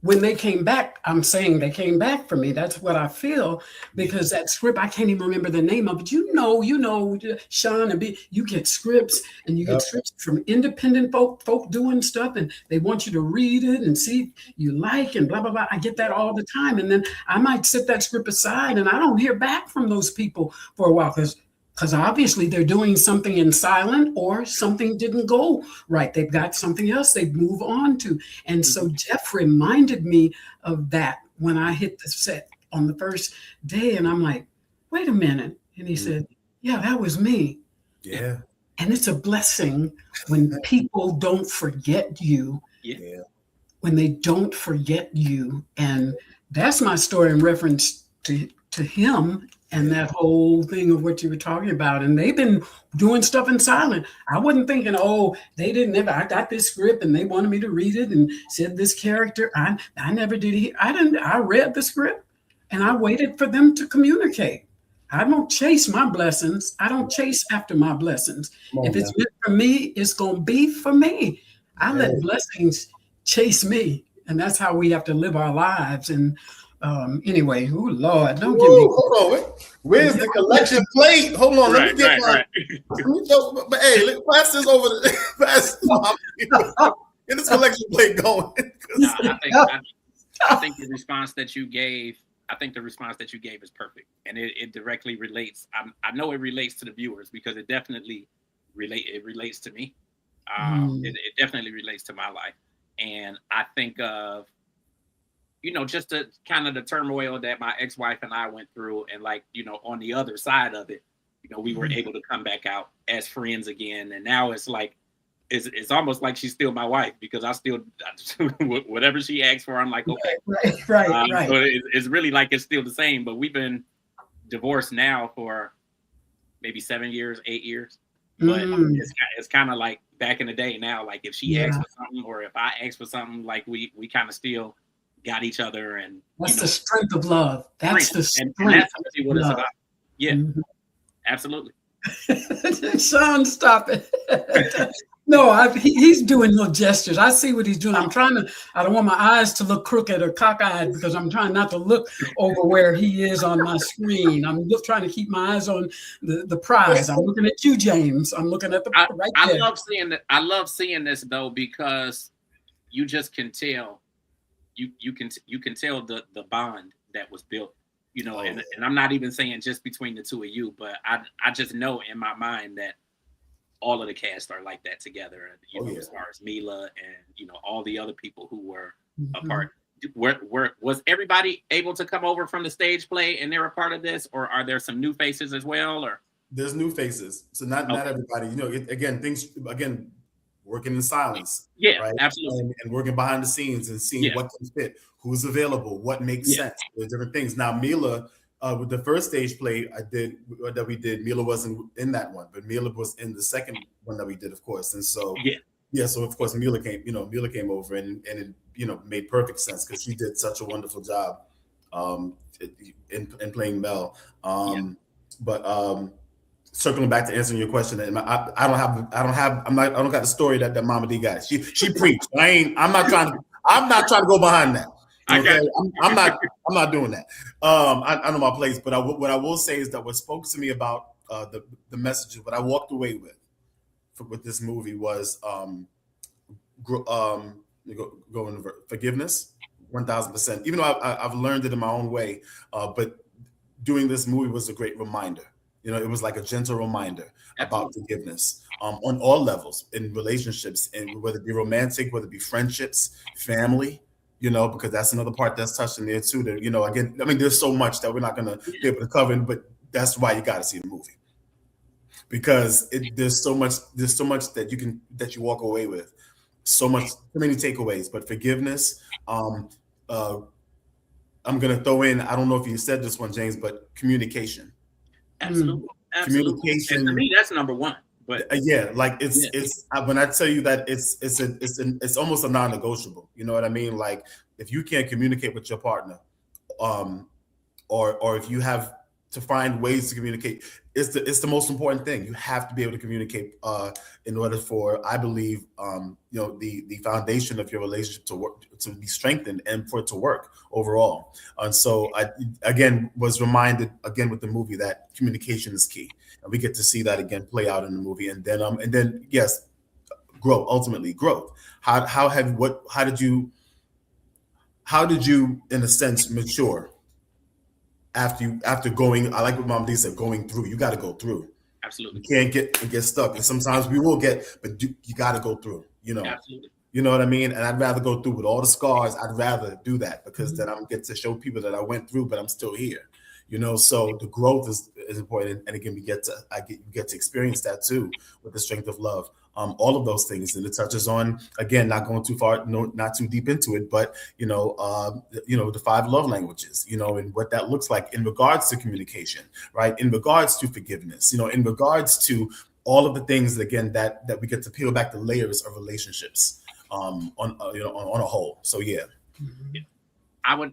Speaker 2: when they came back, I'm saying they came back for me. That's what I feel, because that script, I can't even remember the name of it. Sean and B, you get scripts, and you get scripts from independent folk doing stuff, and they want you to read it and see if you like, and blah, blah, blah. I get that all the time. And then I might set that script aside, and I don't hear back from those people for a while, because obviously they're doing something in silent, or something didn't go right. They've got something else they move on to. And so Jeff reminded me of that when I hit the set on the first day. And I'm like, wait a minute. And he said, yeah, that was me.
Speaker 3: Yeah.
Speaker 2: And it's a blessing when people don't forget you.
Speaker 1: Yeah.
Speaker 2: When they don't forget you. And that's my story in reference to him and that whole thing of what you were talking about. And they've been doing stuff in silent. I wasn't thinking, oh, they didn't ever, I got this script and they wanted me to read it and said this character. I never did. I read the script and I waited for them to communicate. I don't chase my blessings. I don't chase after my blessings. If it's meant for me, it's going to be for me. I let blessings chase me. And that's how we have to live our lives. And anyway, oh Lord, don't give me.
Speaker 3: Hold on, where's the collection plate? Hold on, let me get my. But hey, pass this over to get this collection plate going.
Speaker 1: No, I think the response that you gave. I think the response that you gave is perfect, and it directly relates. I know it relates to the viewers because it definitely relates to me. It definitely relates to my life, and I think of. Just the kind of the turmoil that my ex-wife and I went through, and on the other side of it, we were able to come back out as friends again. And now it's like, it's almost like she's still my wife, because I still, whatever she asks for, I'm like, okay.
Speaker 2: Right.
Speaker 1: So it's really like, it's still the same, but we've been divorced now for maybe 7 years, 8 years. But it's kind of like back in the day now, like if she asks for something, or if I ask for something, like we kind of still got each other. And
Speaker 2: that's the strength of love. That's the strength.
Speaker 1: And that's really what it's about. Yeah, absolutely.
Speaker 2: Sean, stop it. No, he's doing little gestures. I see what he's doing. I don't want my eyes to look crooked or cockeyed, because I'm trying not to look over where he is on my screen. I'm just trying to keep my eyes on the prize. I'm looking at you, James. I'm looking at the right there.
Speaker 1: I love seeing this though, because you just can tell. You can tell the bond that was built, and I'm not even saying just between the two of you, but I just know in my mind that all of the cast are like that together, as far as Mila and all the other people who were a part. Was everybody able to come over from the stage play and they're a part of this, or are there some new faces as well? Or
Speaker 3: there's new faces, so not everybody. Again, working in silence.
Speaker 1: Yeah,
Speaker 3: right?
Speaker 1: Absolutely.
Speaker 3: And working behind the scenes and seeing what can fit, who's available, what makes sense. There's different things. Now, Mila, with the first stage play we did, Mila wasn't in that one, but Mila was in the second one that we did, of course. And so, so of course, Mila came over and it, made perfect sense, because she did such a wonderful job in playing Mel. But circling back to answering your question, and I don't got the story that Mama D got. She preached. I'm not trying to go behind that. Okay? I'm not doing that. I know my place, but what I will say is that what spoke to me about the messages, what I walked away with this movie was going forgiveness, 1000%. Even though I've learned it in my own way, but doing this movie was a great reminder. It was like a gentle reminder about forgiveness on all levels in relationships, and whether it be romantic, whether it be friendships, family, because that's another part that's touched in there too. That, again, I mean, there's so much that we're not going to be able to cover, but that's why you got to see the movie, because there's so much that you walk away with, so many takeaways. But forgiveness, I'm going to throw in, I don't know if you said this one, James, but communication.
Speaker 1: Absolutely.
Speaker 3: Communication.
Speaker 1: And to me, that's number one. But
Speaker 3: it's when I tell you that it's almost a non-negotiable. You know what I mean? Like, if you can't communicate with your partner, or if you have to find ways to communicate, it's the most important thing. You have to be able to communicate in order for, I believe, the foundation of your relationship to work, to be strengthened, and for it to work overall. And so I again was reminded again with the movie that communication is key, and we get to see that again play out in the movie. And then yes, growth, ultimately growth. How did you in a sense mature after going? I like what Mom D said, going through. You got to go through.
Speaker 1: Absolutely.
Speaker 3: You can't get stuck. And sometimes we will but you got to go through,
Speaker 1: Absolutely.
Speaker 3: You know what I mean? And I'd rather go through with all the scars. I'd rather do that because then I'm get to show people that I went through, but I'm still here. So the growth is important, and again, you get to experience that too with the strength of love. All of those things, and it touches on, again, not going too far, not too deep into it, but the 5 love languages, and what that looks like in regards to communication, right? In regards to forgiveness, in regards to all of the things again that we get to peel back the layers of relationships on a whole. So yeah,
Speaker 1: I would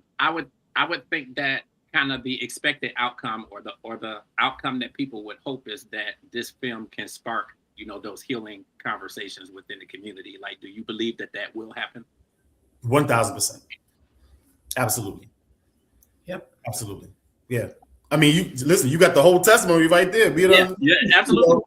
Speaker 1: think that kind of the expected outcome or the outcome that people would hope is that this film can spark those healing conversations within the community. Like, do you believe that will happen?
Speaker 3: 1000%. Absolutely.
Speaker 2: Yep.
Speaker 3: Absolutely. Yeah. I mean, you got the whole testimony right there.
Speaker 1: Yeah, absolutely.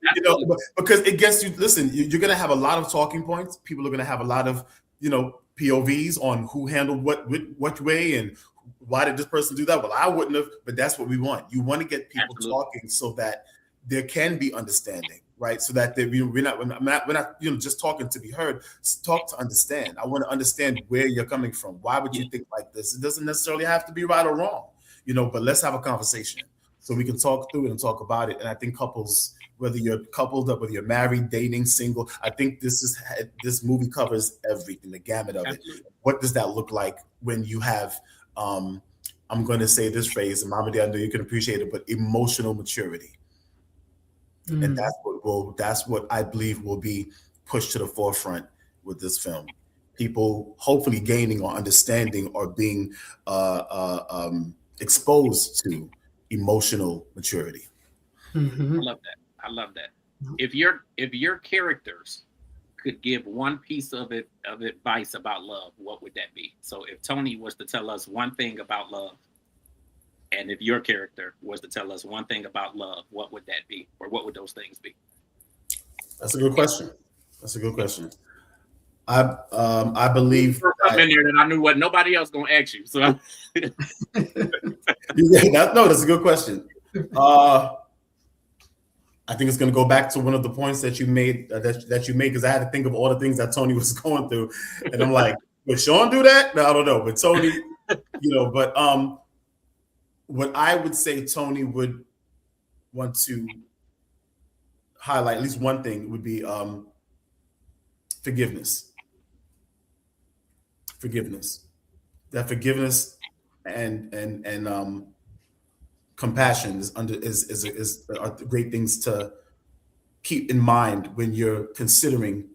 Speaker 3: Because it gets you. Listen, you're going to have a lot of talking points. People are going to have a lot of POVs on who handled what way and why did this person do that. Well, I wouldn't have, but that's what we want. You want to get people talking so that there can be understanding, right? So that we're not just talking to be heard. Talk to understand. I want to understand where you're coming from. Why would you think like this? It doesn't necessarily have to be right or wrong, but let's have a conversation so we can talk through it and talk about it. And I think couples, whether you're coupled up, whether you're married, dating, single, I think this movie covers everything, the gamut of it. What does that look like when you have, I'm going to say this phrase, and Mama D, I know you can appreciate it, but emotional maturity. And that's what I believe will be pushed to the forefront with this film. People hopefully gaining or understanding or being exposed to emotional maturity.
Speaker 2: Mm-hmm.
Speaker 1: I love that. If your characters could give one piece of advice about love, what would that be? So if Tony was to tell us one thing about love, and if your character was to tell us one thing about love, what would that be? Or what would those things be?
Speaker 3: That's a good question. I believe
Speaker 1: something in there that I knew what nobody else gonna ask you. So
Speaker 3: that's a good question. I think it's going to go back to one of the points that you made because I had to think of all the things that Tony was going through, and I'm like, would Sean do that? No, I don't know, but Tony, but what I would say Tony would want to highlight, at least one thing, would be forgiveness. That forgiveness and compassion are great things to keep in mind when you're considering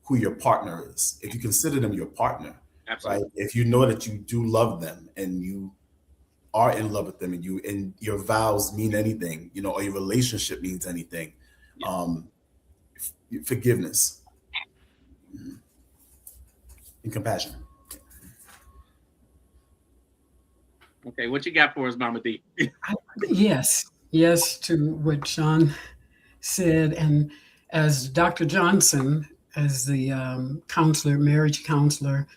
Speaker 3: who your partner is. If you consider them your partner,
Speaker 1: absolutely.
Speaker 3: Right? If you know that you do love them and you are in love with them and your vows mean anything, or your relationship means anything, forgiveness and compassion.
Speaker 1: Okay, what you got for us, Mama D?
Speaker 2: Yes to what Sean said, and as Dr. Johnson, as the counselor, marriage counselor,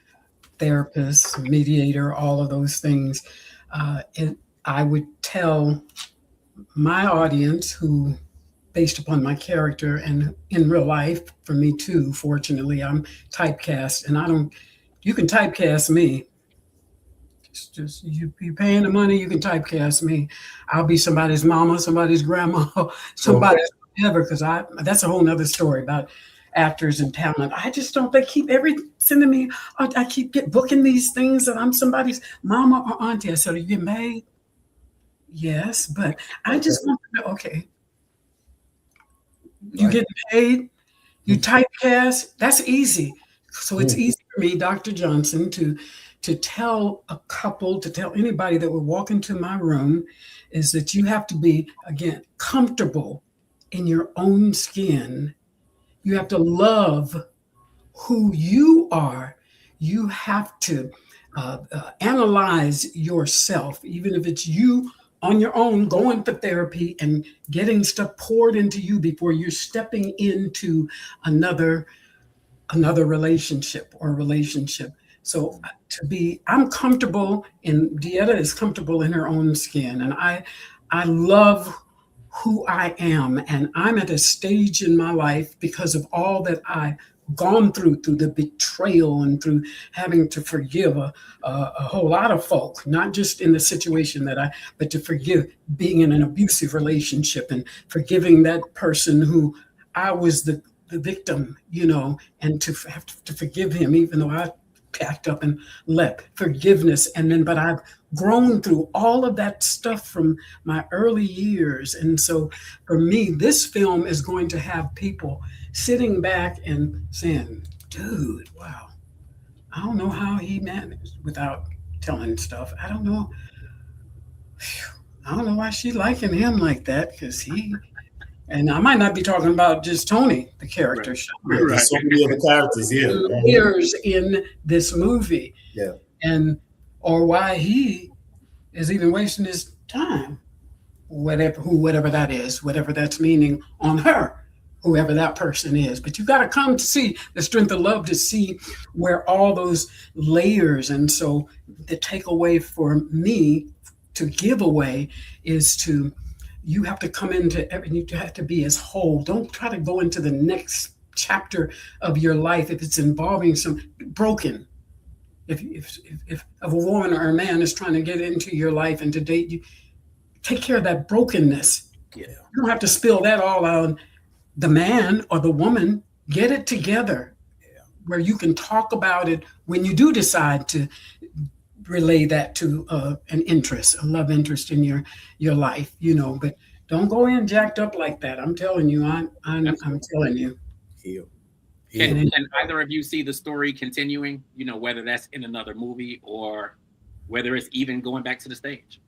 Speaker 2: therapist, mediator, all of those things, I would tell my audience, who, based upon my character and in real life, for me too, fortunately, I'm typecast, and you can typecast me. Just you paying the money, you can typecast me. I'll be somebody's mama, somebody's grandma, somebody's whatever, because that's a whole nother story about actors and talent. I just don't, they keep sending me, I keep booking these things that I'm somebody's mama or auntie. I said, are you getting paid? Yes, but I just want to know, okay, you getting paid? You typecast? That's easy. So it's easy for me, Dr. Johnson, to to tell a couple, to tell anybody that would walk into my room, is that you have to be, again, comfortable in your own skin. You have to love who you are. You have to analyze yourself, even if it's you on your own going for therapy and getting stuff poured into you before you're stepping into another relationship or relationship. So I'm comfortable, and DeEtta is comfortable in her own skin, and I love who I am, and I'm at a stage in my life because of all that I've gone through the betrayal and through having to forgive a whole lot of folk, not just in the situation but to forgive being in an abusive relationship and forgiving that person who I was the victim, and to have to forgive him, even though I packed up and left. Forgiveness. But I've grown through all of that stuff from my early years. And so for me, this film is going to have people sitting back and saying, dude, wow, I don't know how he managed without telling stuff. I don't know why she's liking him like that, because and I might not be talking about just Tony, the character.
Speaker 1: Right.
Speaker 2: Sean.
Speaker 3: Yeah, there's so many other characters here.
Speaker 2: Years in this movie.
Speaker 3: Yeah.
Speaker 2: Or why he is even wasting his time, whatever that is, whatever that's meaning on her, whoever that person is. But you got to come to see the strength of love, to see where all those layers. And so the takeaway for me to give away is you have to come into everything. You have to be as whole. Don't try to go into the next chapter of your life if it's involving some broken. If a woman or a man is trying to get into your life and to date you, take care of that brokenness.
Speaker 3: Yeah.
Speaker 2: You don't have to spill that all on the man or the woman. Get it together, where you can talk about it when you do decide to relay that to a love interest in your life, but don't go in jacked up like that. I'm telling you, I'm telling you.
Speaker 1: Can either of you see the story continuing, whether that's in another movie or whether it's even going back to the stage?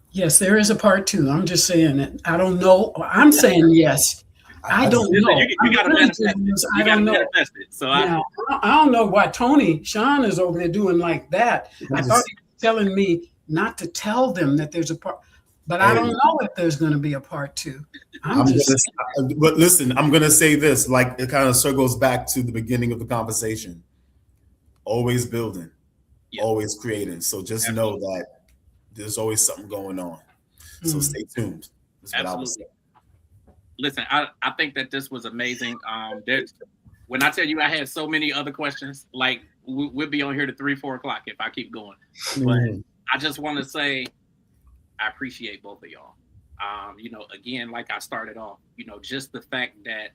Speaker 2: Yes, there is a part 2. I'm just saying it. I don't know. I'm saying yes. I don't know.
Speaker 1: You got to manifest it.
Speaker 2: I don't know.
Speaker 1: So
Speaker 2: I don't know why Sean is over there doing like that. I thought he was telling me not to tell them that there's a part, but I don't know if there's going to be a part 2.
Speaker 3: But listen, I'm going to say this, like it kind of circles back to the beginning of the conversation. Always building, always creating. So just know that there's always something going on. So stay tuned. That's what I would say.
Speaker 1: Listen, I think that this was amazing. When I tell you I had so many other questions, like we'll be on here to 3-4 o'clock if I keep going. But I just want to say I appreciate both of y'all. Again, like I started off, just the fact that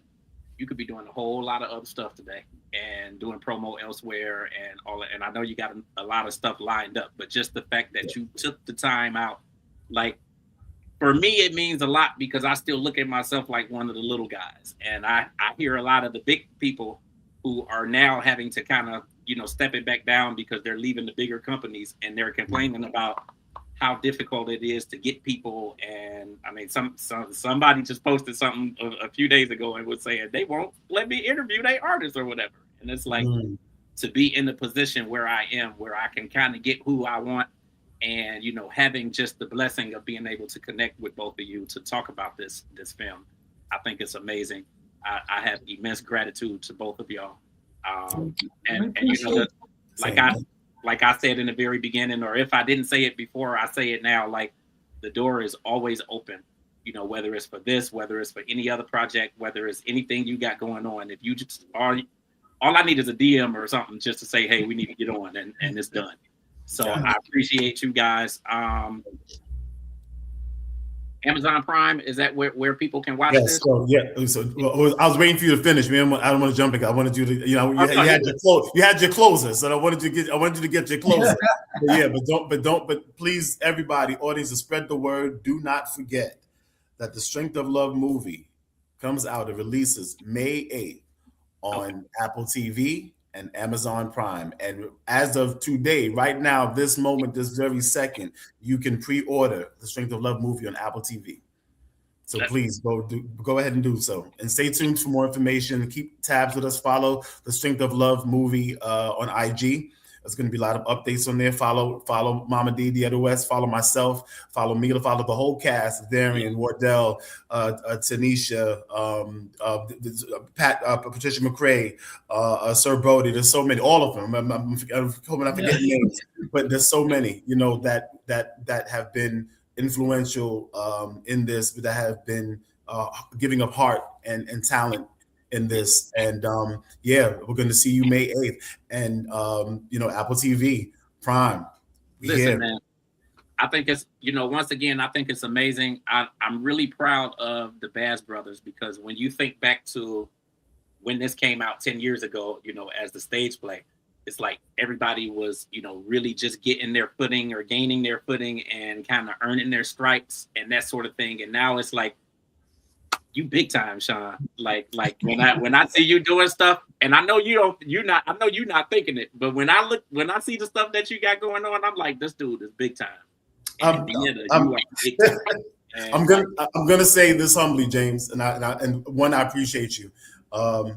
Speaker 1: you could be doing a whole lot of other stuff today and doing promo elsewhere and all that. And I know you got a lot of stuff lined up, but just the fact that you took the time out, like, for me, it means a lot because I still look at myself like one of the little guys. And I hear a lot of the big people who are now having to kind of, step it back down because they're leaving the bigger companies and they're complaining about how difficult it is to get people. And I mean, somebody just posted something a few days ago and was saying they won't let me interview their artists or whatever. And it's like to be in the position where I am, where I can kind of get who I want. And, having just the blessing of being able to connect with both of you to talk about this film, I think it's amazing. I have immense gratitude to both of y'all. Like I said in the very beginning, or if I didn't say it before, I say it now, like the door is always open, whether it's for this, whether it's for any other project, whether it's anything you got going on. If you just all I need is a DM or something just to say, hey, we need to get on and it's done. So I appreciate you guys. Amazon Prime, is that where people can watch this?
Speaker 3: So I was waiting for you to finish, man. I don't want to jump in. I wanted you to, you had your closer, so I wanted you to get your closer. but please, everybody, audience, spread the word. Do not forget that the Strength of Love movie comes out. It releases May 8th on Apple TV and Amazon Prime. And as of today, right now, this moment, this very second, you can pre-order the Strength of Love movie on Apple TV. So please go ahead and do so. And stay tuned for more information. Keep tabs with us. Follow the Strength of Love movie on IG. There's going to be a lot of updates on there. Follow Mama D, DeEtta West. Follow myself. Follow Mila. Follow the whole cast: Darian, Wardell, Tanisha, Patricia McCray, Sir Brody. There's so many. All of them. I'm hoping I'm forgetting names, but there's so many. That have been influential in this, that have been giving up heart and talent in this. And we're going to see you May 8th. And Apple TV, Prime.
Speaker 1: Listen, man, I think it's, once again, I think it's amazing. I'm really proud of the Bass Brothers, because when you think back to when this came out 10 years ago, as the stage play, it's like everybody was, really just getting their footing or gaining their footing and kind of earning their stripes and that sort of thing. And now it's like, you big time, Sean. Like when I see you doing stuff, and I know you're not thinking it, but when I see the stuff that you got going on, I'm like, this dude is big time.
Speaker 3: I'm gonna say this humbly, James, and I appreciate you. I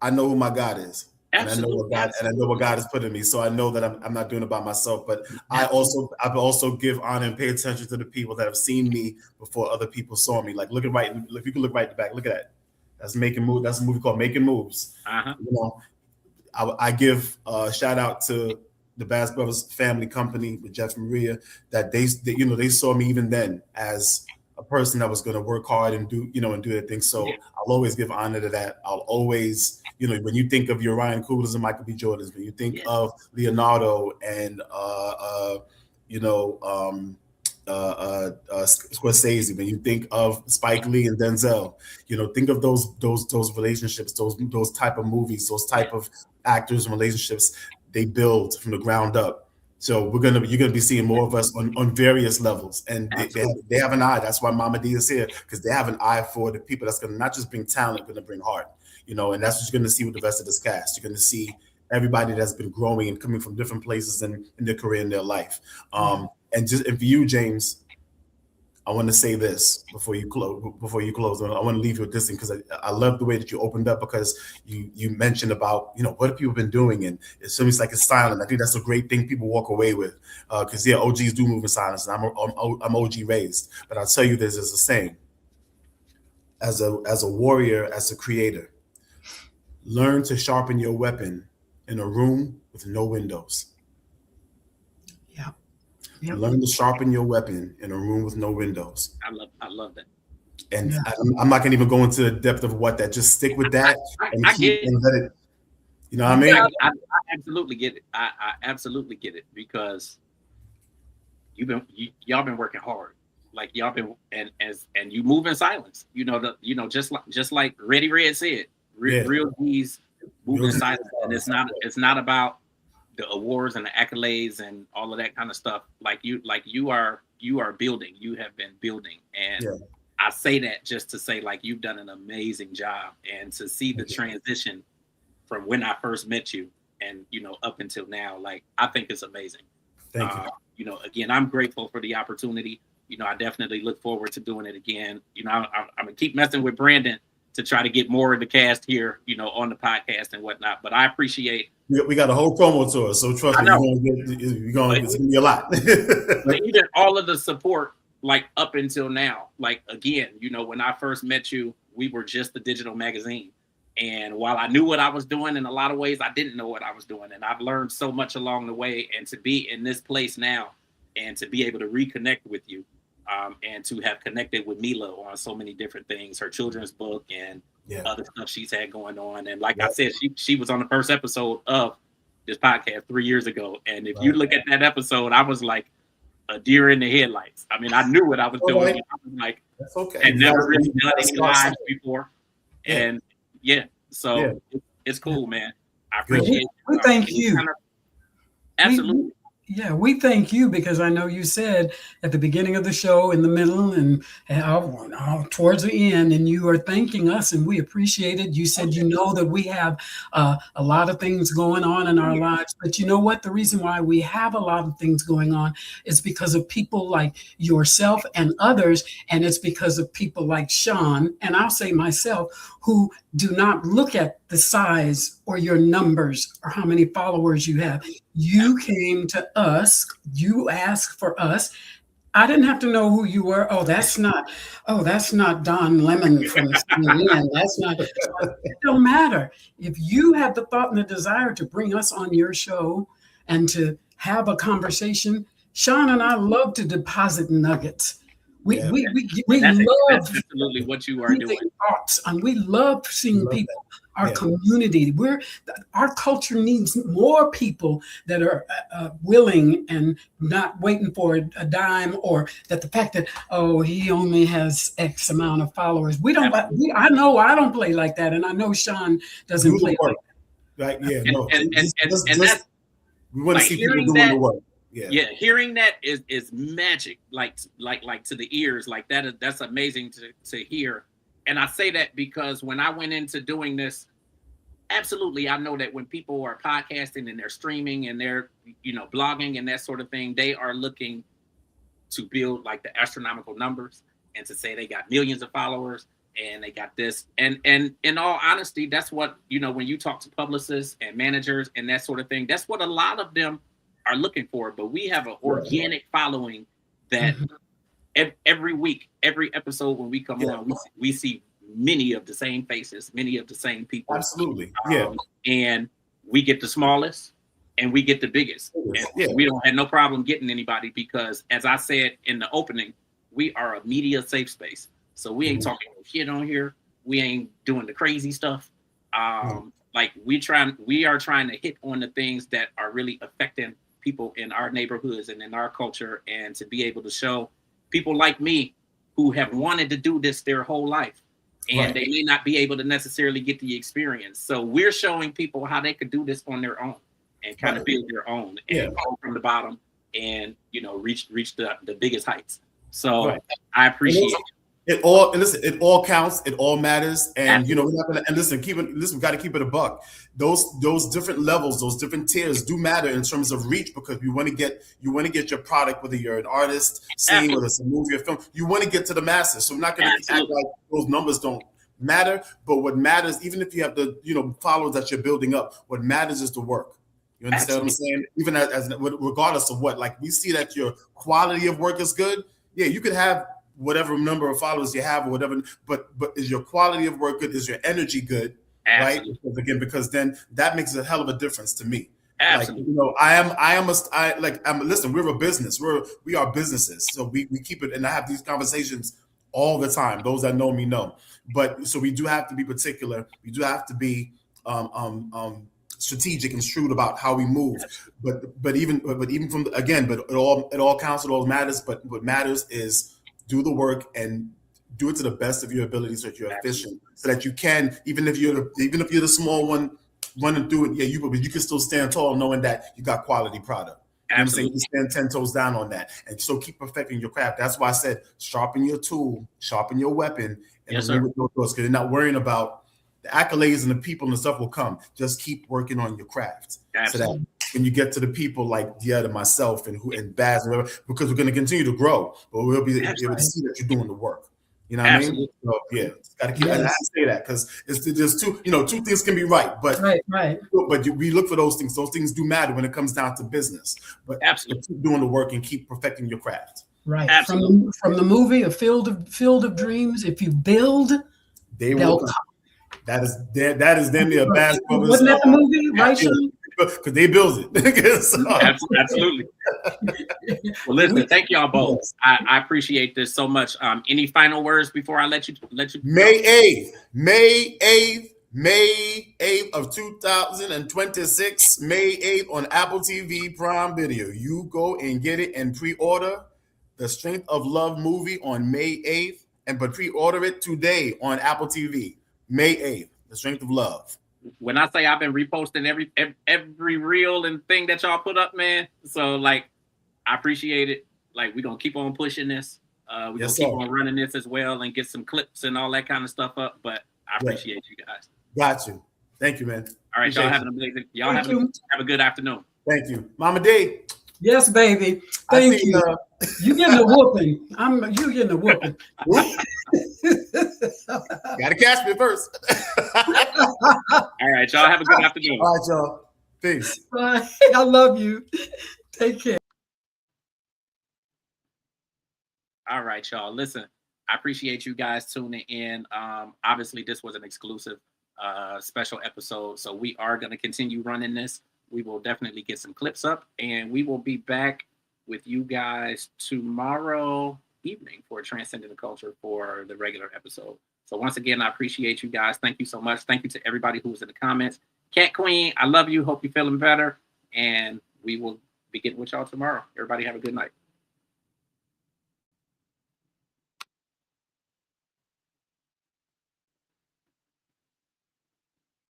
Speaker 3: know who my God is.
Speaker 1: Absolutely.
Speaker 3: And I know what God has put in me. So I know that I'm not doing it by myself, but I also give honor and pay attention to the people that have seen me before other people saw me. Like, if you can look right back, look at that. That's Making Moves. That's a movie called Making Moves. I give a shout out to the Bass Brothers family company with Jeff and Maria, that they saw me even then as a person that was going to work hard and do their thing. So I'll always give honor to that. I'll always, when you think of your Ryan Coogler's and Michael B. Jordans, when you think of Leonardo and Scorsese, when you think of Spike Lee and Denzel, think of those relationships, those type of movies, those type of actors and relationships they build from the ground up. So you're gonna be seeing more of us on various levels, and they have an eye. That's why Mama D is here, because they have an eye for the people that's gonna not just bring talent, but to bring heart. And that's what you're gonna see with the rest of this cast. You're gonna see everybody that's been growing and coming from different places in their career and their life. And for you, James, I want to say this before you close. I want to leave you with this thing, because I love the way that you opened up, because you mentioned about what have people been doing, and it's almost like it's silent. I think that's a great thing people walk away with, because OGs do move in silence, and I'm OG raised. But I'll tell you this as a saying: as a warrior, as a creator, learn to sharpen your weapon in a room with no windows. Yep. Learn to sharpen your weapon in a room with no windows.
Speaker 1: I love that.
Speaker 3: And I'm not going to even go into the depth of what that. Just stick with that and let it. You know what I mean?
Speaker 1: I absolutely get it. I absolutely get it, because y'all been working hard. Like, y'all been and you move in silence. Just like Ready Red said, real G's move in silence, and it's not about the awards and the accolades and all of that kind of stuff. You are building. You have been building, and I say that just to say, like, you've done an amazing job, and to see the transition from when I first met you and up until now, like, I think it's amazing.
Speaker 3: Thank you.
Speaker 1: Again, I'm grateful for the opportunity. I definitely look forward to doing it again. I'm gonna keep messing with Brandon to try to get more of the cast here, on the podcast and whatnot. But I appreciate.
Speaker 3: We got a whole promo tour, so trust me, it's gonna be a lot.
Speaker 1: But even all of the support, like, up until now, like, again, when I first met you, we were just the digital magazine. And while I knew what I was doing, in a lot of ways, I didn't know what I was doing. And I've learned so much along the way. And to be in this place now, and to be able to reconnect with you, and to have connected with Mila on so many different things, her children's book and other stuff she's had going on. And like I said, she was on the first episode of this podcast 3 years ago. And if you look at that episode, I was like a deer in the headlights. I mean, I knew what I was doing. I was like,
Speaker 3: that's okay.
Speaker 1: Had never really done any lives before. And it's cool, man. I appreciate it.
Speaker 2: We thank you.
Speaker 1: Absolutely.
Speaker 2: Yeah, we thank you because I know you said at the beginning of the show, in the middle, and towards the end, and you are thanking us, and we appreciate it. You said you know that we have a lot of things going on in our lives, but you know what? The reason why we have a lot of things going on is because of people like yourself and others, and it's because of people like Sean, and I'll say myself, who do not look at the size or your numbers or how many followers you have. You came to us, you asked for us. I didn't have to know who you were. That's not Don Lemon from CNN. That's not, it don't matter. If you have the thought and the desire to bring us on your show and to have a conversation, Sean and I love to deposit nuggets. We
Speaker 1: that's
Speaker 2: love
Speaker 1: absolutely what you are doing.
Speaker 2: Thoughts, and we love seeing people, our community. Our culture needs more people that are willing and not waiting for a dime, or that the fact that he only has X amount of followers. We don't. I know I don't play like that, and I know Sean doesn't play like
Speaker 3: that. Right? Yeah.
Speaker 1: And that's
Speaker 3: we want to see people doing the work.
Speaker 1: Yeah, hearing that is magic, like to the ears, like that's amazing to hear. And I say that because when I went into doing this, absolutely, I know that when people are podcasting and they're streaming and they're blogging and that sort of thing, they are looking to build like the astronomical numbers and to say they got millions of followers and they got this. And in all honesty, that's what when you talk to publicists and managers and that sort of thing, that's what a lot of them are looking for. But we have an organic following that every week, every episode when we come on, we see many of the same faces, many of the same people.
Speaker 3: Absolutely.
Speaker 1: And we get the smallest and we get the biggest. And we don't have no problem getting anybody because, as I said in the opening, we are a media safe space. So we ain't talking shit on here. We ain't doing the crazy stuff. Like we are trying to hit on the things that are really affecting people in our neighborhoods and in our culture, and to be able to show people like me who have wanted to do this their whole life and they may not be able to necessarily get the experience. So we're showing people how they could do this on their own and kind of build their own and go from the bottom and reach the biggest heights. So I appreciate it.
Speaker 3: It all counts. It all matters. And we're not gonna. And listen, we got to keep it a buck. Those different levels, those different tiers do matter in terms of reach, because you want to get your product, whether you're an artist, singing, whether it's a movie or film, you want to get to the masses. So we're not going to act like those numbers don't matter. But what matters, even if you have the followers that you're building up, what matters is the work. You understand what I'm saying? Even as regardless of what, like, we see that your quality of work is good. Yeah, you could have whatever number of followers you have or whatever, but is your quality of work good? Is your energy good? Absolutely. Right? Because then that makes a hell of a difference to me.
Speaker 1: Absolutely.
Speaker 3: Like, listen, we're a business. We are businesses. So we keep it, and I have these conversations all the time. Those that know me know. But so we do have to be particular. We do have to be strategic and shrewd about how we move. But even from it all counts, it all matters. But what matters is do the work and do it to the best of your ability, so that you're efficient, so that you can, even if you're the small one, want to do it. Yeah, you can still stand tall, knowing that you got quality product.
Speaker 1: Absolutely.
Speaker 3: You stand 10 toes down on that, and so keep perfecting your craft. That's why I said sharpen your tool, sharpen your weapon, and because you're not worrying about the accolades and the people and the stuff will come. Just keep working on your craft.
Speaker 1: Absolutely.
Speaker 3: So that when you get to the people like DeEtta, myself, and Baz, and whatever, because we're going to continue to grow, but we'll be able to see that you're doing the work. You know what I mean? So, got to keep. I say that because there's two things can be right, but we look for those things. Those things do matter when it comes down to business. But keep doing the work and keep perfecting your craft.
Speaker 2: Right. Absolutely. From the movie, A Field of Dreams. If you build, they'll come.
Speaker 3: That is them near basketball.
Speaker 2: Wasn't that the movie? Right, Sean?
Speaker 3: Because they build it. So.
Speaker 1: Absolutely. Well, listen, thank y'all both. I appreciate this so much. Any final words before I let you?
Speaker 3: May 8th of 2026, May 8th on Apple TV Prime Video. You go and get it and pre-order The Strength of Love movie on May 8th, but pre-order it today on Apple TV. May 8th, The Strength of Love.
Speaker 1: when I say I've been reposting every reel and thing that y'all put up, man. So like, I appreciate it. Like, we're gonna keep on pushing this. We're
Speaker 3: Yes,
Speaker 1: gonna keep
Speaker 3: sir.
Speaker 1: on running this as well and get some clips and all that kind of stuff up. But I
Speaker 3: Yeah.
Speaker 1: appreciate you guys.
Speaker 3: Got you. Thank you, man.
Speaker 1: All right,
Speaker 3: Appreciate
Speaker 1: y'all
Speaker 3: you.
Speaker 1: have an amazing. Y'all
Speaker 2: Thank
Speaker 1: have
Speaker 2: you.
Speaker 1: a good afternoon.
Speaker 3: Thank you, Mama D.
Speaker 2: Yes, baby.
Speaker 3: I
Speaker 2: Thank
Speaker 3: see,
Speaker 2: you. You getting a whooping. You getting a whooping.
Speaker 3: Gotta catch me first.
Speaker 1: All right, y'all have a good afternoon.
Speaker 3: All right, y'all. Peace.
Speaker 2: Bye. I love you. Take care.
Speaker 1: All right, y'all. Listen, I appreciate you guys tuning in. Obviously, this was an exclusive special episode, so we are going to continue running this. We will definitely get some clips up, and we will be back with you guys tomorrow evening for Transcending the Culture for the regular episode. So once again, I appreciate you guys. Thank you so much. Thank you to everybody who was in the comments. Cat Queen, I love you. Hope you're feeling better, and we will be getting with y'all tomorrow. Everybody have a good night.